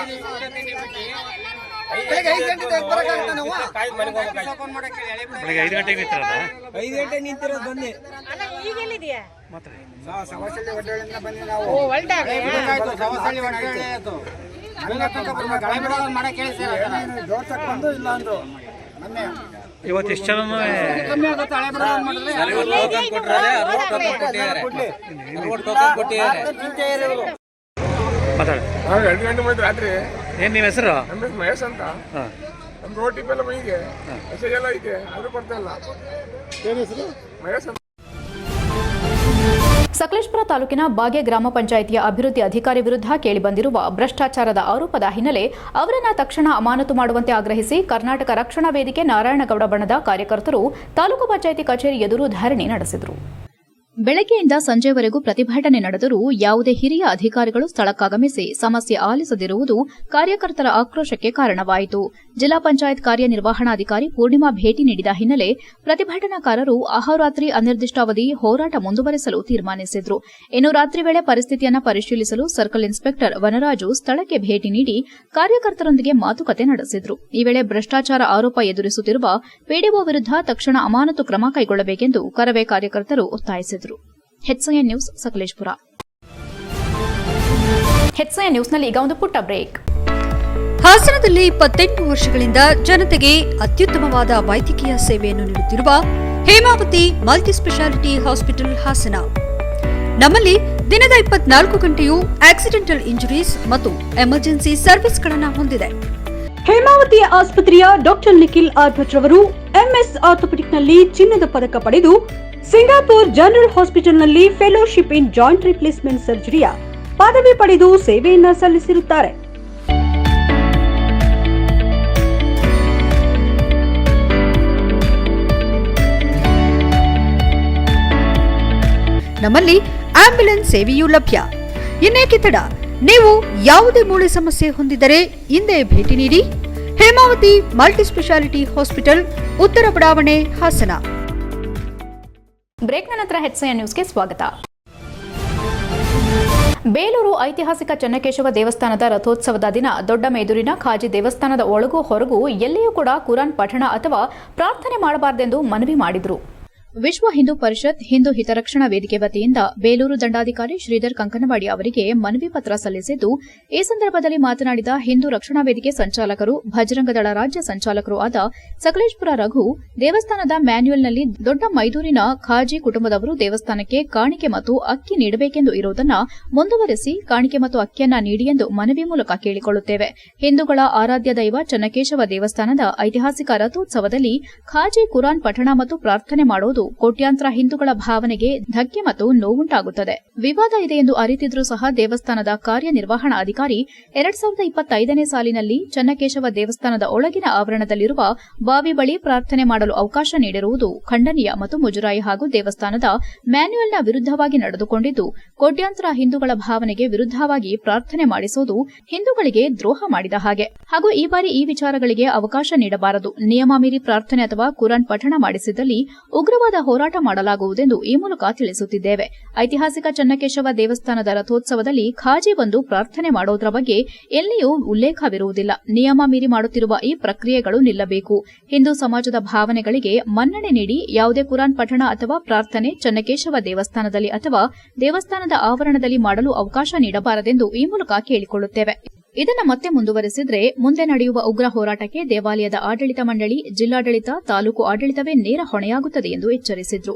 ಬೆಳಿಗ್ಗೆ 5 ಗಂಟೆ ಬರಕಾಗುತ್ತೆ. ನಾವು ಬೆಳಿಗ್ಗೆ 5 ಗಂಟೆಗೆ ನಿಂತಿರೋದ? 5 ಗಂಟೆ ನಿಂತಿರೋದು ಬನ್ನಿ. ಇವತ್ತು ಎಷ್ಟು ಜನ ಮಾತಾಡ? 2 ಗಂಟೆ ಬಂದು ರಾತ್ರಿ. ಏನ್ ನಿಮ್ಮ ಹೆಸರು? ಮಹೇಶ್ ಅಂತ. ನಮ್ದು OTP ಎಲ್ಲ ಮೈಗೆ ಮೆಸೇಜ್ ಎಲ್ಲ ಐತೆ, ಅದು ಕೊಡ್ತಾ ಇಲ್ಲ. ಏನ್ ಹೆಸರು? ಮಹೇಶ್ ಅಂತ. ಸಕಲೇಶಪುರ ತಾಲೂಕಿನ ಬಾಗೆ ಗ್ರಾಮ ಪಂಚಾಯಿತಿಯ ಅಭಿವೃದ್ಧಿ ಅಧಿಕಾರಿ ವಿರುದ್ಧ ಕೇಳಿಬಂದಿರುವ ಭ್ರಷ್ಟಾಚಾರದ ಆರೋಪದ ಹಿನ್ನೆಲೆ ಅವರನ್ನು ತಕ್ಷಣ ಅಮಾನತು ಮಾಡುವಂತೆ ಆಗ್ರಹಿಸಿ ಕರ್ನಾಟಕ ರಕ್ಷಣಾ ವೇದಿಕೆ ನಾರಾಯಣಗೌಡ ಬಣದ ಕಾರ್ಯಕರ್ತರು ತಾಲೂಕು ಪಂಚಾಯಿತಿ ಕಚೇರಿ ಎದುರು ಧರಣಿ ನಡೆಸಿದರು. ಬೆಳಗ್ಗೆಯಿಂದ ಸಂಜೆವರೆಗೂ ಪ್ರತಿಭಟನೆ ನಡೆದರೂ ಯಾವುದೇ ಹಿರಿಯ ಅಧಿಕಾರಿಗಳು ಸ್ಥಳಕ್ಕಾಗಮಿಸಿ ಸಮಸ್ಯೆ ಆಲಿಸದಿರುವುದು ಕಾರ್ಯಕರ್ತರ ಆಕ್ರೋಶಕ್ಕೆ ಕಾರಣವಾಯಿತು. ಜಿಲ್ಲಾ ಪಂಚಾಯತ್ ಕಾರ್ಯನಿರ್ವಹಣಾಧಿಕಾರಿ ಪೂರ್ಣಿಮಾ ಭೇಟಿ ನೀಡಿದ ಹಿನ್ನೆಲೆ ಪ್ರತಿಭಟನಾಕಾರರು ಅಹೋರಾತ್ರಿ ಅನಿರ್ದಿಷ್ಟಾವಧಿ ಹೋರಾಟ ಮುಂದುವರೆಸಲು ತೀರ್ಮಾನಿಸಿದ್ರು. ಇನ್ನು ರಾತ್ರಿ ವೇಳೆ ಪರಿಸ್ಥಿತಿಯನ್ನು ಪರಿಶೀಲಿಸಲು ಸರ್ಕಲ್ ಇನ್ಸ್ಪೆಕ್ಟರ್ ವನರಾಜು ಸ್ಥಳಕ್ಕೆ ಭೇಟಿ ನೀಡಿ ಕಾರ್ಯಕರ್ತರೊಂದಿಗೆ ಮಾತುಕತೆ ನಡೆಸಿದ್ರು. ಈ ವೇಳೆ ಭ್ರಷ್ಟಾಚಾರ ಆರೋಪ ಎದುರಿಸುತ್ತಿರುವ ಪಿಡಿಒ ವಿರುದ್ಧ ತಕ್ಷಣ ಅಮಾನತು ಕ್ರಮ ಕೈಗೊಳ್ಳಬೇಕೆಂದು ಕರವೇ ಕಾರ್ಯಕರ್ತರು ಒತ್ತಾಯಿಸಿದರು. HCN news, Sakleshpur. HCN ನ್ಯೂಸ್ನಲ್ಲಿ ಈಗ ಒಂದು ಪುಟ್ಟ ಬ್ರೇಕ್. ಹಾಸನದಲ್ಲಿ 28 ವರ್ಷಗಳಿಂದ ಜನತೆಗೆ ಅತ್ಯುತ್ತಮವಾದ ವೈದ್ಯಕೀಯ ಸೇವೆಯನ್ನು ನೀಡುತ್ತಿರುವ Hemavathi multi speciality hospital Hassan. ನಮ್ಮಲ್ಲಿ ದಿನದ 24 ಗಂಟೆಯೂ ಆಕ್ಸಿಡೆಂಟಲ್ ಇಂಜುರೀಸ್ ಮತ್ತು ಎಮರ್ಜೆನ್ಸಿ ಸರ್ವಿಸ್ಗಳನ್ನು ಹೊಂದಿದೆ. ಹೇಮಾವತಿ ಆಸ್ಪತ್ರೆಯ ಡಾಕ್ಟರ್ ನಿಖಿಲ್ ಆರ್ಭಟ್ ರವರು MS ಆರ್ಥೋಪೆಡಿಕ್ನಲ್ಲಿ ಚಿನ್ನದ ಪದಕ ಪಡೆದು ಸಿಂಗಾಪುರ್ ಜನರಲ್ ಹಾಸ್ಪಿಟಲ್ನಲ್ಲಿ ಫೆಲೋಶಿಪ್ ಇನ್ ಜಾಯಿಂಟ್ ರಿಪ್ಲೇಸ್ಮೆಂಟ್ ಸರ್ಜರಿಯ ಪದವಿ ಪಡೆದು ಸೇವೆಯನ್ನ ಸಲ್ಲಿಸಿರುತ್ತಾರೆ. ನಮ್ಮಲ್ಲಿ ಆಂಬ್ಯುಲೆನ್ಸ್ ಸೇವೆಯೂ ಲಭ್ಯ. ಇನ್ನೇಕೆ ತಡ? ನೀವು ಯಾವುದೇ ಮೂಳೆ ಸಮಸ್ಯೆ ಹೊಂದಿದರೆ ಹಿಂದೆ ಭೇಟಿ ನೀಡಿ. ಹೇಮಾವತಿ ಮಲ್ಟಿ ಸ್ಪೆಷಾಲಿಟಿ ಹಾಸ್ಪಿಟಲ್, ಉತ್ತರ ಬಡಾವಣೆ, ಹಾಸನ. ಬ್ರೇಕ್ನ ನಂತರ HCN ನ್ಯೂಸ್ಗೆ ಸ್ವಾಗತ. ಬೇಲೂರು ಐತಿಹಾಸಿಕ ಚೆನ್ನಕೇಶವ ದೇವಸ್ಥಾನದ ರಥೋತ್ಸವದ ದಿನ ದೊಡ್ಡ ಮೇದೂರಿನ ಖಾಜಿ ದೇವಸ್ಥಾನದ ಒಳಗೂ ಹೊರಗೂ ಎಲ್ಲಿಯೂ ಕೂಡ ಕುರಾನ್ ಪಠಣ ಅಥವಾ ಪ್ರಾರ್ಥನೆ ಮಾಡಬಾರದೆಂದು ಮನವಿ ಮಾಡಿದರು. ವಿಶ್ವ ಹಿಂದೂ ಪರಿಷತ್ ಹಿಂದೂ ಹಿತರಕ್ಷಣಾ ವೇದಿಕೆ ವತಿಯಿಂದ ಬೇಲೂರು ದಂಡಾಧಿಕಾರಿ ಶ್ರೀಧರ್ ಕಂಕನವಾಡಿ ಅವರಿಗೆ ಮನವಿ ಪತ್ರ ಸಲ್ಲಿಸಿದ್ದು, ಈ ಸಂದರ್ಭದಲ್ಲಿ ಮಾತನಾಡಿದ ಹಿಂದೂ ರಕ್ಷಣಾ ವೇದಿಕೆ ಸಂಚಾಲಕರು, ಭಜರಂಗದಳ ರಾಜ್ಯ ಸಂಚಾಲಕರು ಆದ ಸಕಲೇಶಪುರ ರಘು, ದೇವಸ್ಥಾನದ ಮ್ಯಾನ್ಯುಯಲ್ನಲ್ಲಿ ದೊಡ್ಡ ಮೈದೂರಿನ ಖಾಜಿ ಕುಟುಂಬದವರು ದೇವಸ್ಥಾನಕ್ಕೆ ಕಾಣಿಕೆ ಮತ್ತು ಅಕ್ಕಿ ನೀಡಬೇಕೆಂದು ಇರುವುದನ್ನು ಮುಂದುವರೆಸಿ ಕಾಣಿಕೆ ಮತ್ತು ಅಕ್ಕಿಯನ್ನ ನೀಡಿ ಎಂದು ಮನವಿ ಮೂಲಕ ಕೇಳಿಕೊಳ್ಳುತ್ತೇವೆ. ಹಿಂದೂಗಳ ಆರಾಧ್ಯ ದೈವ ಚೆನ್ನಕೇಶವ ದೇವಸ್ಥಾನದ ಐತಿಹಾಸಿಕ ರಥೋತ್ಸವದಲ್ಲಿ ಖಾಜಿ ಕುರಾನ್ ಪಠಣ ಮತ್ತು ಪ್ರಾರ್ಥನೆ ಮಾಡುವುದು ಮಾಡುವುದು ಕೋಟ್ಯಾಂತರ ಹಿಂದೂಗಳ ಭಾವನೆಗೆ ಧಕ್ಕೆ ಮತ್ತು ನೋವುಂಟಾಗುತ್ತದೆ. ವಿವಾದ ಇದೆ ಎಂದು ಅರಿತಿದ್ರೂ ಸಹ ದೇವಸ್ಥಾನದ ಕಾರ್ಯನಿರ್ವಹಣಾ ಅಧಿಕಾರಿ 2025ನೇ ಸಾಲಿನಲ್ಲಿ ಚನ್ನಕೇಶವ ದೇವಸ್ಥಾನದ ಒಳಗಿನ ಆವರಣದಲ್ಲಿರುವ ಬಾವಿ ಬಳಿ ಪ್ರಾರ್ಥನೆ ಮಾಡಲು ಅವಕಾಶ ನೀಡಿರುವುದು ಖಂಡನೀಯ ಮತ್ತು ಮುಜರಾಯಿ ಹಾಗೂ ದೇವಸ್ಥಾನದ ಮ್ಯಾನ್ಯುಯಲ್ನ ವಿರುದ್ಧವಾಗಿ ನಡೆದುಕೊಂಡಿದ್ದು, ಕೋಟ್ಯಾಂತರ ಹಿಂದೂಗಳ ಭಾವನೆಗೆ ವಿರುದ್ಧವಾಗಿ ಪ್ರಾರ್ಥನೆ ಮಾಡಿಸುವುದು ಹಿಂದೂಗಳಿಗೆ ದ್ರೋಹ ಮಾಡಿದ ಹಾಗೆ ಹಾಗೂ ಈ ಬಾರಿ ಈ ವಿಚಾರಗಳಿಗೆ ಅವಕಾಶ ನೀಡಬಾರದು. ನಿಯಮ ಮೀರಿ ಪ್ರಾರ್ಥನೆ ಅಥವಾ ಕುರಾನ್ ಪಠಣ ಮಾಡಿಸಿದಲ್ಲಿ ಉಗ್ರವಾದ ಹೋರಾಟ ಮಾಡಲಾಗುವುದೆಂದು ಈ ಮೂಲಕ ತಿಳಿಸುತ್ತಿದ್ದೇವೆ. ಐತಿಹಾಸಿಕ ಚನ್ನಕೇಶವ ದೇವಸ್ಥಾನದ ರಥೋತ್ಸವದಲ್ಲಿ ಖಾಜಿ ಬಂದು ಪ್ರಾರ್ಥನೆ ಮಾಡೋದ್ರ ಬಗ್ಗೆ ಎಲ್ಲಿಯೂ ಉಲ್ಲೇಖವಿರುವುದಿಲ್ಲ. ನಿಯಮ ಮೀರಿ ಮಾಡುತ್ತಿರುವ ಈ ಪ್ರಕ್ರಿಯೆಗಳು ನಿಲ್ಲಬೇಕು. ಹಿಂದೂ ಸಮಾಜದ ಭಾವನೆಗಳಿಗೆ ಮನ್ನಣೆ ನೀಡಿ ಯಾವುದೇ ಕುರಾನ್ ಪಠಣ ಅಥವಾ ಪ್ರಾರ್ಥನೆ ಚನ್ನಕೇಶವ ದೇವಸ್ಥಾನದಲ್ಲಿ ಅಥವಾ ದೇವಸ್ಥಾನದ ಆವರಣದಲ್ಲಿ ಮಾಡಲು ಅವಕಾಶ ನೀಡಬಾರದೆಂದು ಈ ಮೂಲಕ ಕೇಳಿಕೊಳ್ಳುತ್ತೇವೆ. ಇದನ್ನು ಮತ್ತೆ ಮುಂದುವರೆಸಿದ್ರೆ ಮುಂದೆ ನಡೆಯುವ ಉಗ್ರ ಹೋರಾಟಕ್ಕೆ ದೇವಾಲಯದ ಆಡಳಿತ ಮಂಡಳಿ, ಜಿಲ್ಲಾಡಳಿತ, ತಾಲೂಕು ಆಡಳಿತವೇ ನೇರ ಹೊಣೆಯಾಗುತ್ತದೆ ಎಂದು ಎಚ್ಚರಿಸಿದ್ರು.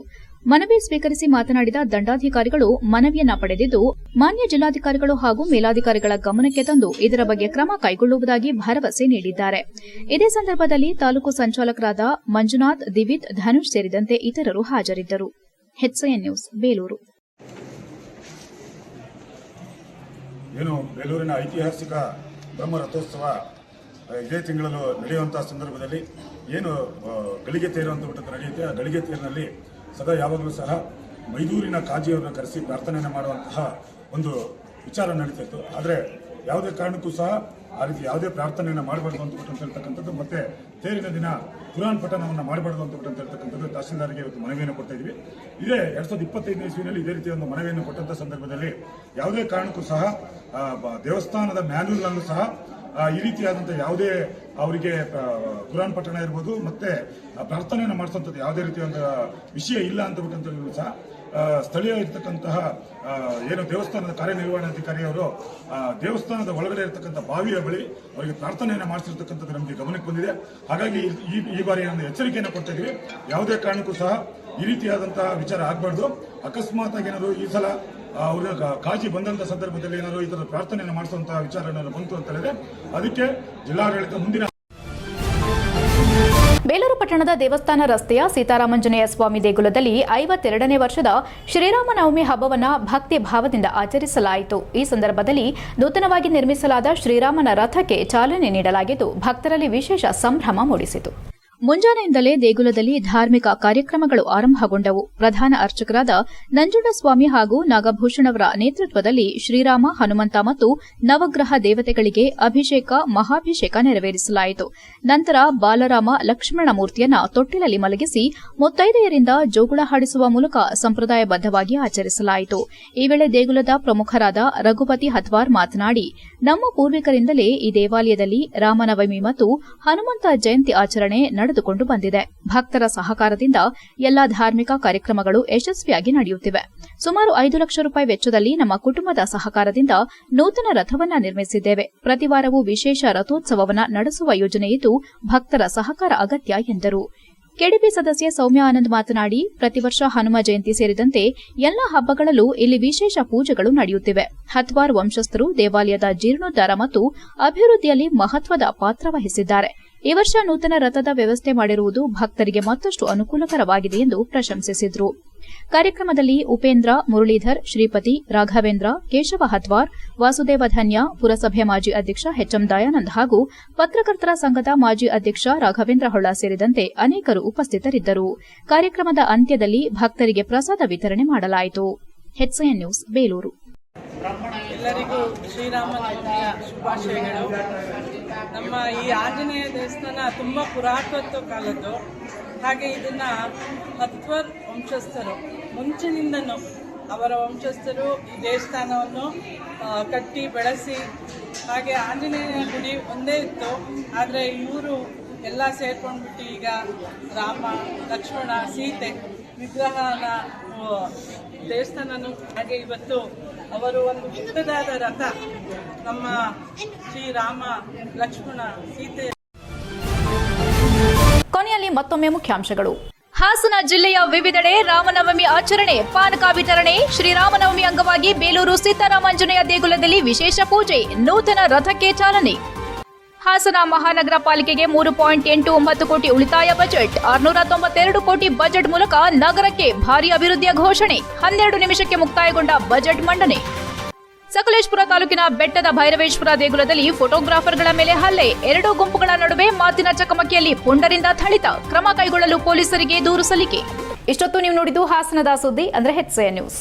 ಮನವಿ ಸ್ವೀಕರಿಸಿ ಮಾತನಾಡಿದ ದಂಡಾಧಿಕಾರಿಗಳು ಮನವಿಯನ್ನ ಪಡೆದಿದ್ದು ಮಾನ್ಯ ಜಿಲ್ಲಾಧಿಕಾರಿಗಳು ಹಾಗೂ ಮೇಲಾಧಿಕಾರಿಗಳ ಗಮನಕ್ಕೆ ತಂದು ಇದರ ಬಗ್ಗೆ ಕ್ರಮ ಕೈಗೊಳ್ಳುವುದಾಗಿ ಭರವಸೆ ನೀಡಿದ್ದಾರೆ. ಇದೇ ಸಂದರ್ಭದಲ್ಲಿ ತಾಲೂಕು ಸಂಚಾಲಕರಾದ ಮಂಜುನಾಥ್, ದಿವಿತ್, ಧನುಷ್ ಸೇರಿದಂತೆ ಇತರರು ಹಾಜರಿದ್ದರು. HCN news, Belur. ಏನು ಬೇಲೂರಿನ ಐತಿಹಾಸಿಕ ಬ್ರಹ್ಮ ರಥೋತ್ಸವ ಇದೇ ತಿಂಗಳಲ್ಲೂ ನಡೆಯುವಂತಹ ಸಂದರ್ಭದಲ್ಲಿ ಏನು ಗಳಿಗೆ ತೇರು ಅಂತ ಬಿಟ್ಟು ನಡೆಯುತ್ತೆ. ಆ ಗಳಿಗೆ ತೇರಿನಲ್ಲಿ ಸದಾ ಯಾವಾಗಲೂ ಸಹ ಮೈದೂರಿನ ಕಾಜಿಯವರನ್ನು ಕರೆಸಿ ಪ್ರಾರ್ಥನೆಯನ್ನು ಮಾಡುವಂತಹ ಒಂದು ವಿಚಾರ ನಡೀತಿತ್ತು. ಆದರೆ ಯಾವುದೇ ಕಾರಣಕ್ಕೂ ಸಹ ಆ ರೀತಿ ಯಾವುದೇ ಪ್ರಾರ್ಥನೆಯನ್ನು ಮಾಡಬಾರ್ದು ಅಂತ ಬಿಟ್ಟು ಹೇಳ್ತಕ್ಕಂಥದ್ದು, ಮತ್ತೆ ತೇರಿನ ದಿನ ಕುರಾನ್ ಪಠಣವನ್ನು ಮಾಡಬಾರ್ದು ಅಂತ ಬಿಟ್ಟು ಹೇಳ್ತಕ್ಕಂಥದ್ದು ತಹಶೀಲ್ದಾರ್ಗೆ ಇವತ್ತು ಮನವಿಯನ್ನು ಕೊಡ್ತಾ ಇದ್ವಿ. ಇದೇ 2025ನೇ ಇಸ್ವಿನಲ್ಲಿ ಇದೇ ರೀತಿಯ ಒಂದು ಮನವಿಯನ್ನು ಕೊಟ್ಟಂಥ ಸಂದರ್ಭದಲ್ಲಿ ಯಾವುದೇ ಕಾರಣಕ್ಕೂ ಸಹ ದೇವಸ್ಥಾನದ ಮ್ಯಾನ್ಯುಯಲ್ ಅನ್ನು ಸಹ ಈ ರೀತಿಯಾದಂಥ ಯಾವುದೇ ಅವರಿಗೆ ಕುರಾನ್ ಪಠಣ ಇರ್ಬೋದು ಮತ್ತೆ ಪ್ರಾರ್ಥನೆಯನ್ನು ಮಾಡಿಸುವಂಥದ್ದು ಯಾವುದೇ ರೀತಿಯಾದ ವಿಷಯ ಇಲ್ಲ ಅಂತ ಬಿಟ್ಟಂತ ಸಹ ಸ್ಥಳೀಯ ಇರತಕ್ಕಂತಹ ಏನು ದೇವಸ್ಥಾನದ ಕಾರ್ಯನಿರ್ವಹಣಾಧಿಕಾರಿಯವರು ದೇವಸ್ಥಾನದ ಒಳಗಡೆ ಇರತಕ್ಕಂಥ ಬಾವಿಯ ಬಳಿ ಅವರಿಗೆ ಪ್ರಾರ್ಥನೆಯನ್ನು ಮಾಡಿಸಿರ್ತಕ್ಕಂಥದ್ದು ನಮಗೆ ಗಮನಕ್ಕೆ ಬಂದಿದೆ. ಹಾಗಾಗಿ ಈ ಬಾರಿ ಒಂದು ಎಚ್ಚರಿಕೆಯನ್ನು ಕೊಡ್ತಾ ಇದ್ವಿ. ಯಾವುದೇ ಕಾರಣಕ್ಕೂ ಸಹ ಈ ರೀತಿಯಾದಂತಹ ವಿಚಾರ ಆಗಬಾರ್ದು. ಅಕಸ್ಮಾತ್ ಆಗಿ ಏನಾದ್ರು ಈ ಸಲ ಅವ್ರ ಕಾಜಿ ಬಂದಂತ ಸಂದರ್ಭದಲ್ಲಿ ಏನಾದ್ರು ಈ ತರ ಪ್ರಾರ್ಥನೆಯನ್ನು ಮಾಡಿಸುವಂತಹ ವಿಚಾರ ಏನಾದ್ರು ಬಂತು ಅಂತ ಹೇಳಿದ್ರೆ ಅದಕ್ಕೆ ಜಿಲ್ಲಾಡಳಿತ ಮುಂದಿನ. ಬೇಲೂರು ಪಟ್ಟಣದ ದೇವಸ್ಥಾನ ರಸ್ತೆಯ ಸೀತಾರಾಮಾಂಜನೇಯ ಸ್ವಾಮಿ ದೇಗುಲದಲ್ಲಿ 52ನೇ ವರ್ಷದ ಶ್ರೀರಾಮನವಮಿ ಹಬ್ಬವನ್ನು ಭಕ್ತಿ ಭಾವದಿಂದ ಆಚರಿಸಲಾಯಿತು. ಈ ಸಂದರ್ಭದಲ್ಲಿ ನೂತನವಾಗಿ ನಿರ್ಮಿಸಲಾದ ಶ್ರೀರಾಮನ ರಥಕ್ಕೆ ಚಾಲನೆ ನೀಡಲಾಗಿದ್ದು ಭಕ್ತರಲ್ಲಿ ವಿಶೇಷ ಸಂಭ್ರಮ ಮೂಡಿಸಿತು. ಮುಂಜಾನೆಯಿಂದಲೇ ದೇಗುಲದಲ್ಲಿ ಧಾರ್ಮಿಕ ಕಾರ್ಯಕ್ರಮಗಳು ಆರಂಭಗೊಂಡವು. ಪ್ರಧಾನ ಅರ್ಚಕರಾದ ನಂಜುಂಡಸ್ವಾಮಿ ಹಾಗೂ ನಾಗಭೂಷಣವರ ನೇತೃತ್ವದಲ್ಲಿ ಶ್ರೀರಾಮ, ಹನುಮಂತ ಮತ್ತು ನವಗ್ರಹ ದೇವತೆಗಳಿಗೆ ಅಭಿಷೇಕ, ಮಹಾಭಿಷೇಕ ನೆರವೇರಿಸಲಾಯಿತು. ನಂತರ ಬಾಲರಾಮ, ಲಕ್ಷ್ಮಣ ಮೂರ್ತಿಯನ್ನ ತೊಟ್ಟಿಲಲ್ಲಿ ಮಲಗಿಸಿ ಮುತ್ತೈದೆಯರಿಂದ ಜೋಗುಳ ಹಾಡಿಸುವ ಮೂಲಕ ಸಂಪ್ರದಾಯಬದ್ದವಾಗಿ ಆಚರಿಸಲಾಯಿತು. ಈ ವೇಳೆ ದೇಗುಲದ ಪ್ರಮುಖರಾದ ರಘುಪತಿ ಹತ್ವಾರ್ ಮಾತನಾಡಿ, ನಮ್ಮ ಪೂರ್ವಿಕರಿಂದಲೇ ಈ ದೇವಾಲಯದಲ್ಲಿ ರಾಮನವಮಿ ಮತ್ತು ಹನುಮಂತ ಜಯಂತಿ ಆಚರಣೆ ನಡೆದುಕೊಂಡು ಬಂದಿದೆ. ಭಕ್ತರ ಸಹಕಾರದಿಂದ ಎಲ್ಲಾ ಧಾರ್ಮಿಕ ಕಾರ್ಯಕ್ರಮಗಳು ಯಶಸ್ವಿಯಾಗಿ ನಡೆಯುತ್ತಿವೆ. ಸುಮಾರು 5 ಲಕ್ಷ ರೂಪಾಯಿ ವೆಚ್ಚದಲ್ಲಿ ನಮ್ಮ ಕುಟುಂಬದ ಸಹಕಾರದಿಂದ ನೂತನ ರಥವನ್ನ ನಿರ್ಮಿಸಿದ್ದೇವೆ. ಪ್ರತಿವಾರವೂ ವಿಶೇಷ ರಥೋತ್ಸವವನ್ನ ನಡೆಸುವ ಯೋಜನೆಯಿದ್ದು ಭಕ್ತರ ಸಹಕಾರ ಅಗತ್ಯ ಎಂದರು. ಕೆಡಿಪಿ ಸದಸ್ಯೆ ಸೌಮ್ಯ ಆನಂದ್ ಮಾತನಾಡಿ, ಪ್ರತಿ ವರ್ಷ ಹನುಮ ಜಯಂತಿ ಸೇರಿದಂತೆ ಎಲ್ಲ ಹಬ್ಬಗಳಲ್ಲೂ ಇಲ್ಲಿ ವಿಶೇಷ ಪೂಜೆಗಳು ನಡೆಯುತ್ತಿವೆ. ಹತ್ವಾರ್ ವಂಶಸ್ಥರು ದೇವಾಲಯದ ಜೀರ್ಣೋದ್ಧಾರ ಮತ್ತು ಅಭಿವೃದ್ಧಿಯಲ್ಲಿ ಮಹತ್ವದ ಪಾತ್ರ ವಹಿಸಿದ್ದಾರೆ. ಈ ವರ್ಷ ನೂತನ ರಥದ ವ್ಯವಸ್ಥೆ ಮಾಡಿರುವುದು ಭಕ್ತರಿಗೆ ಮತ್ತಷ್ಟು ಅನುಕೂಲಕರವಾಗಿದೆ ಎಂದು ಪ್ರಶಂಸಿಸಿದರು. ಕಾರ್ಯಕ್ರಮದಲ್ಲಿ ಉಪೇಂದ್ರ, ಮುರಳೀಧರ್, ಶ್ರೀಪತಿ, ರಾಘವೇಂದ್ರ, ಕೇಶವ ಹತ್ವಾರ್, ವಾಸುದೇವ ಧನ್ಯ, ಪುರಸಭೆ ಮಾಜಿ ಅಧ್ಯಕ್ಷ ಎಚ್ಎಂ ದಯಾನಂದ್ ಹಾಗೂ ಪತ್ರಕರ್ತರ ಸಂಘದ ಮಾಜಿ ಅಧ್ಯಕ್ಷ ರಾಘವೇಂದ್ರ ಹೊಳ್ಳ ಸೇರಿದಂತೆ ಅನೇಕರು ಉಪಸ್ಥಿತರಿದ್ದರು. ಕಾರ್ಯಕ್ರಮದ ಅಂತ್ಯದಲ್ಲಿ ಭಕ್ತರಿಗೆ ಪ್ರಸಾದ ವಿತರಣೆ ಮಾಡಲಾಯಿತು. HCN news, Belur. ಎಲ್ಲರಿಗೂ ಶ್ರೀರಾಮನವಮಿಯ ಶುಭಾಶಯಗಳು. ನಮ್ಮ ಈ ಆಂಜನೇಯ ದೇವಸ್ಥಾನ ತುಂಬ ಪುರಾತತ್ವ ಕಾಲದ್ದು. ಹಾಗೆ ಇದನ್ನು ಹತ್ವರ್ ವಂಶಸ್ಥರು ಮುಂಚಿನಿಂದನೂ ಅವರ ವಂಶಸ್ಥರು ಈ ದೇವಸ್ಥಾನವನ್ನು ಕಟ್ಟಿ ಬೆಳೆಸಿ, ಹಾಗೆ ಆಂಜನೇಯ ಗುಡಿ ಒಂದೇ ಇತ್ತು. ಆದರೆ ಇವರು ಎಲ್ಲ ಸೇರ್ಕೊಂಡ್ಬಿಟ್ಟು ಈಗ ರಾಮ, ಲಕ್ಷ್ಮಣ, ಸೀತೆ ವಿಗ್ರಹನ ದೇವಸ್ಥಾನನೂ ಹಾಗೆ ಇವತ್ತು ಅವರು ಒಂದು ಪುಟ್ಟದಾದ ರಥ ನಮ್ಮ ಶ್ರೀರಾಮ, ಲಕ್ಷ್ಮಣ, ಸೀತೆ. ಕೊನೆಯಲ್ಲಿ ಮತ್ತೊಮ್ಮೆ ಮುಖ್ಯಾಂಶಗಳು. ಹಾಸನ ಜಿಲ್ಲೆಯ ವಿವಿಧೆಡೆ ರಾಮನವಮಿ ಆಚರಣೆ, ಪಾನಕ ವಿತರಣೆ. ಶ್ರೀರಾಮನವಮಿ ಅಂಗವಾಗಿ ಬೇಲೂರು ಸೀತಾರಾಮಾಂಜನೇಯ ದೇಗುಲದಲ್ಲಿ ವಿಶೇಷ ಪೂಜೆ, ನೂತನ ರಥಕ್ಕೆ ಚಾಲನೆ. ಹಾಸನ ಮಹಾನಗರ ಪಾಲಿಕೆಗೆ 3.89 ಕೋಟಿ ಉಳಿತಾಯ ಬಜೆಟ್, 692 ಕೋಟಿ ಬಜೆಟ್ ಮೂಲಕ ನಗರಕ್ಕೆ ಭಾರೀ ಅಭಿವೃದ್ಧಿಯ ಘೋಷಣೆ. 12 ನಿಮಿಷಕ್ಕೆ ಮುಕ್ತಾಯಗೊಂಡ ಬಜೆಟ್ ಮಂಡನೆ. ಸಕಲೇಶಪುರ ತಾಲೂಕಿನ ಬೆಟ್ಟದ ಭೈರವೇಶ್ವರ ದೇಗುಲದಲ್ಲಿ ಫೋಟೋಗ್ರಾಫರ್ಗಳ ಮೇಲೆ ಹಲ್ಲೆ, 2 ಗುಂಪುಗಳ ನಡುವೆ ಮಾತಿನ ಚಕಮಕಿಯಲ್ಲಿ ಪುಂಡರಿಂದ ಥಳಿತ, ಕ್ರಮ ಕೈಗೊಳ್ಳಲು ಪೊಲೀಸರಿಗೆ ದೂರು ಸಲ್ಲಿಕೆ. ಇಷ್ಟೊತ್ತು ನೀವು ನೋಡಿದ್ದು ಹಾಸನದ ಸುದ್ದಿ ಅಂದ್ರೆ HCN ನ್ಯೂಸ್.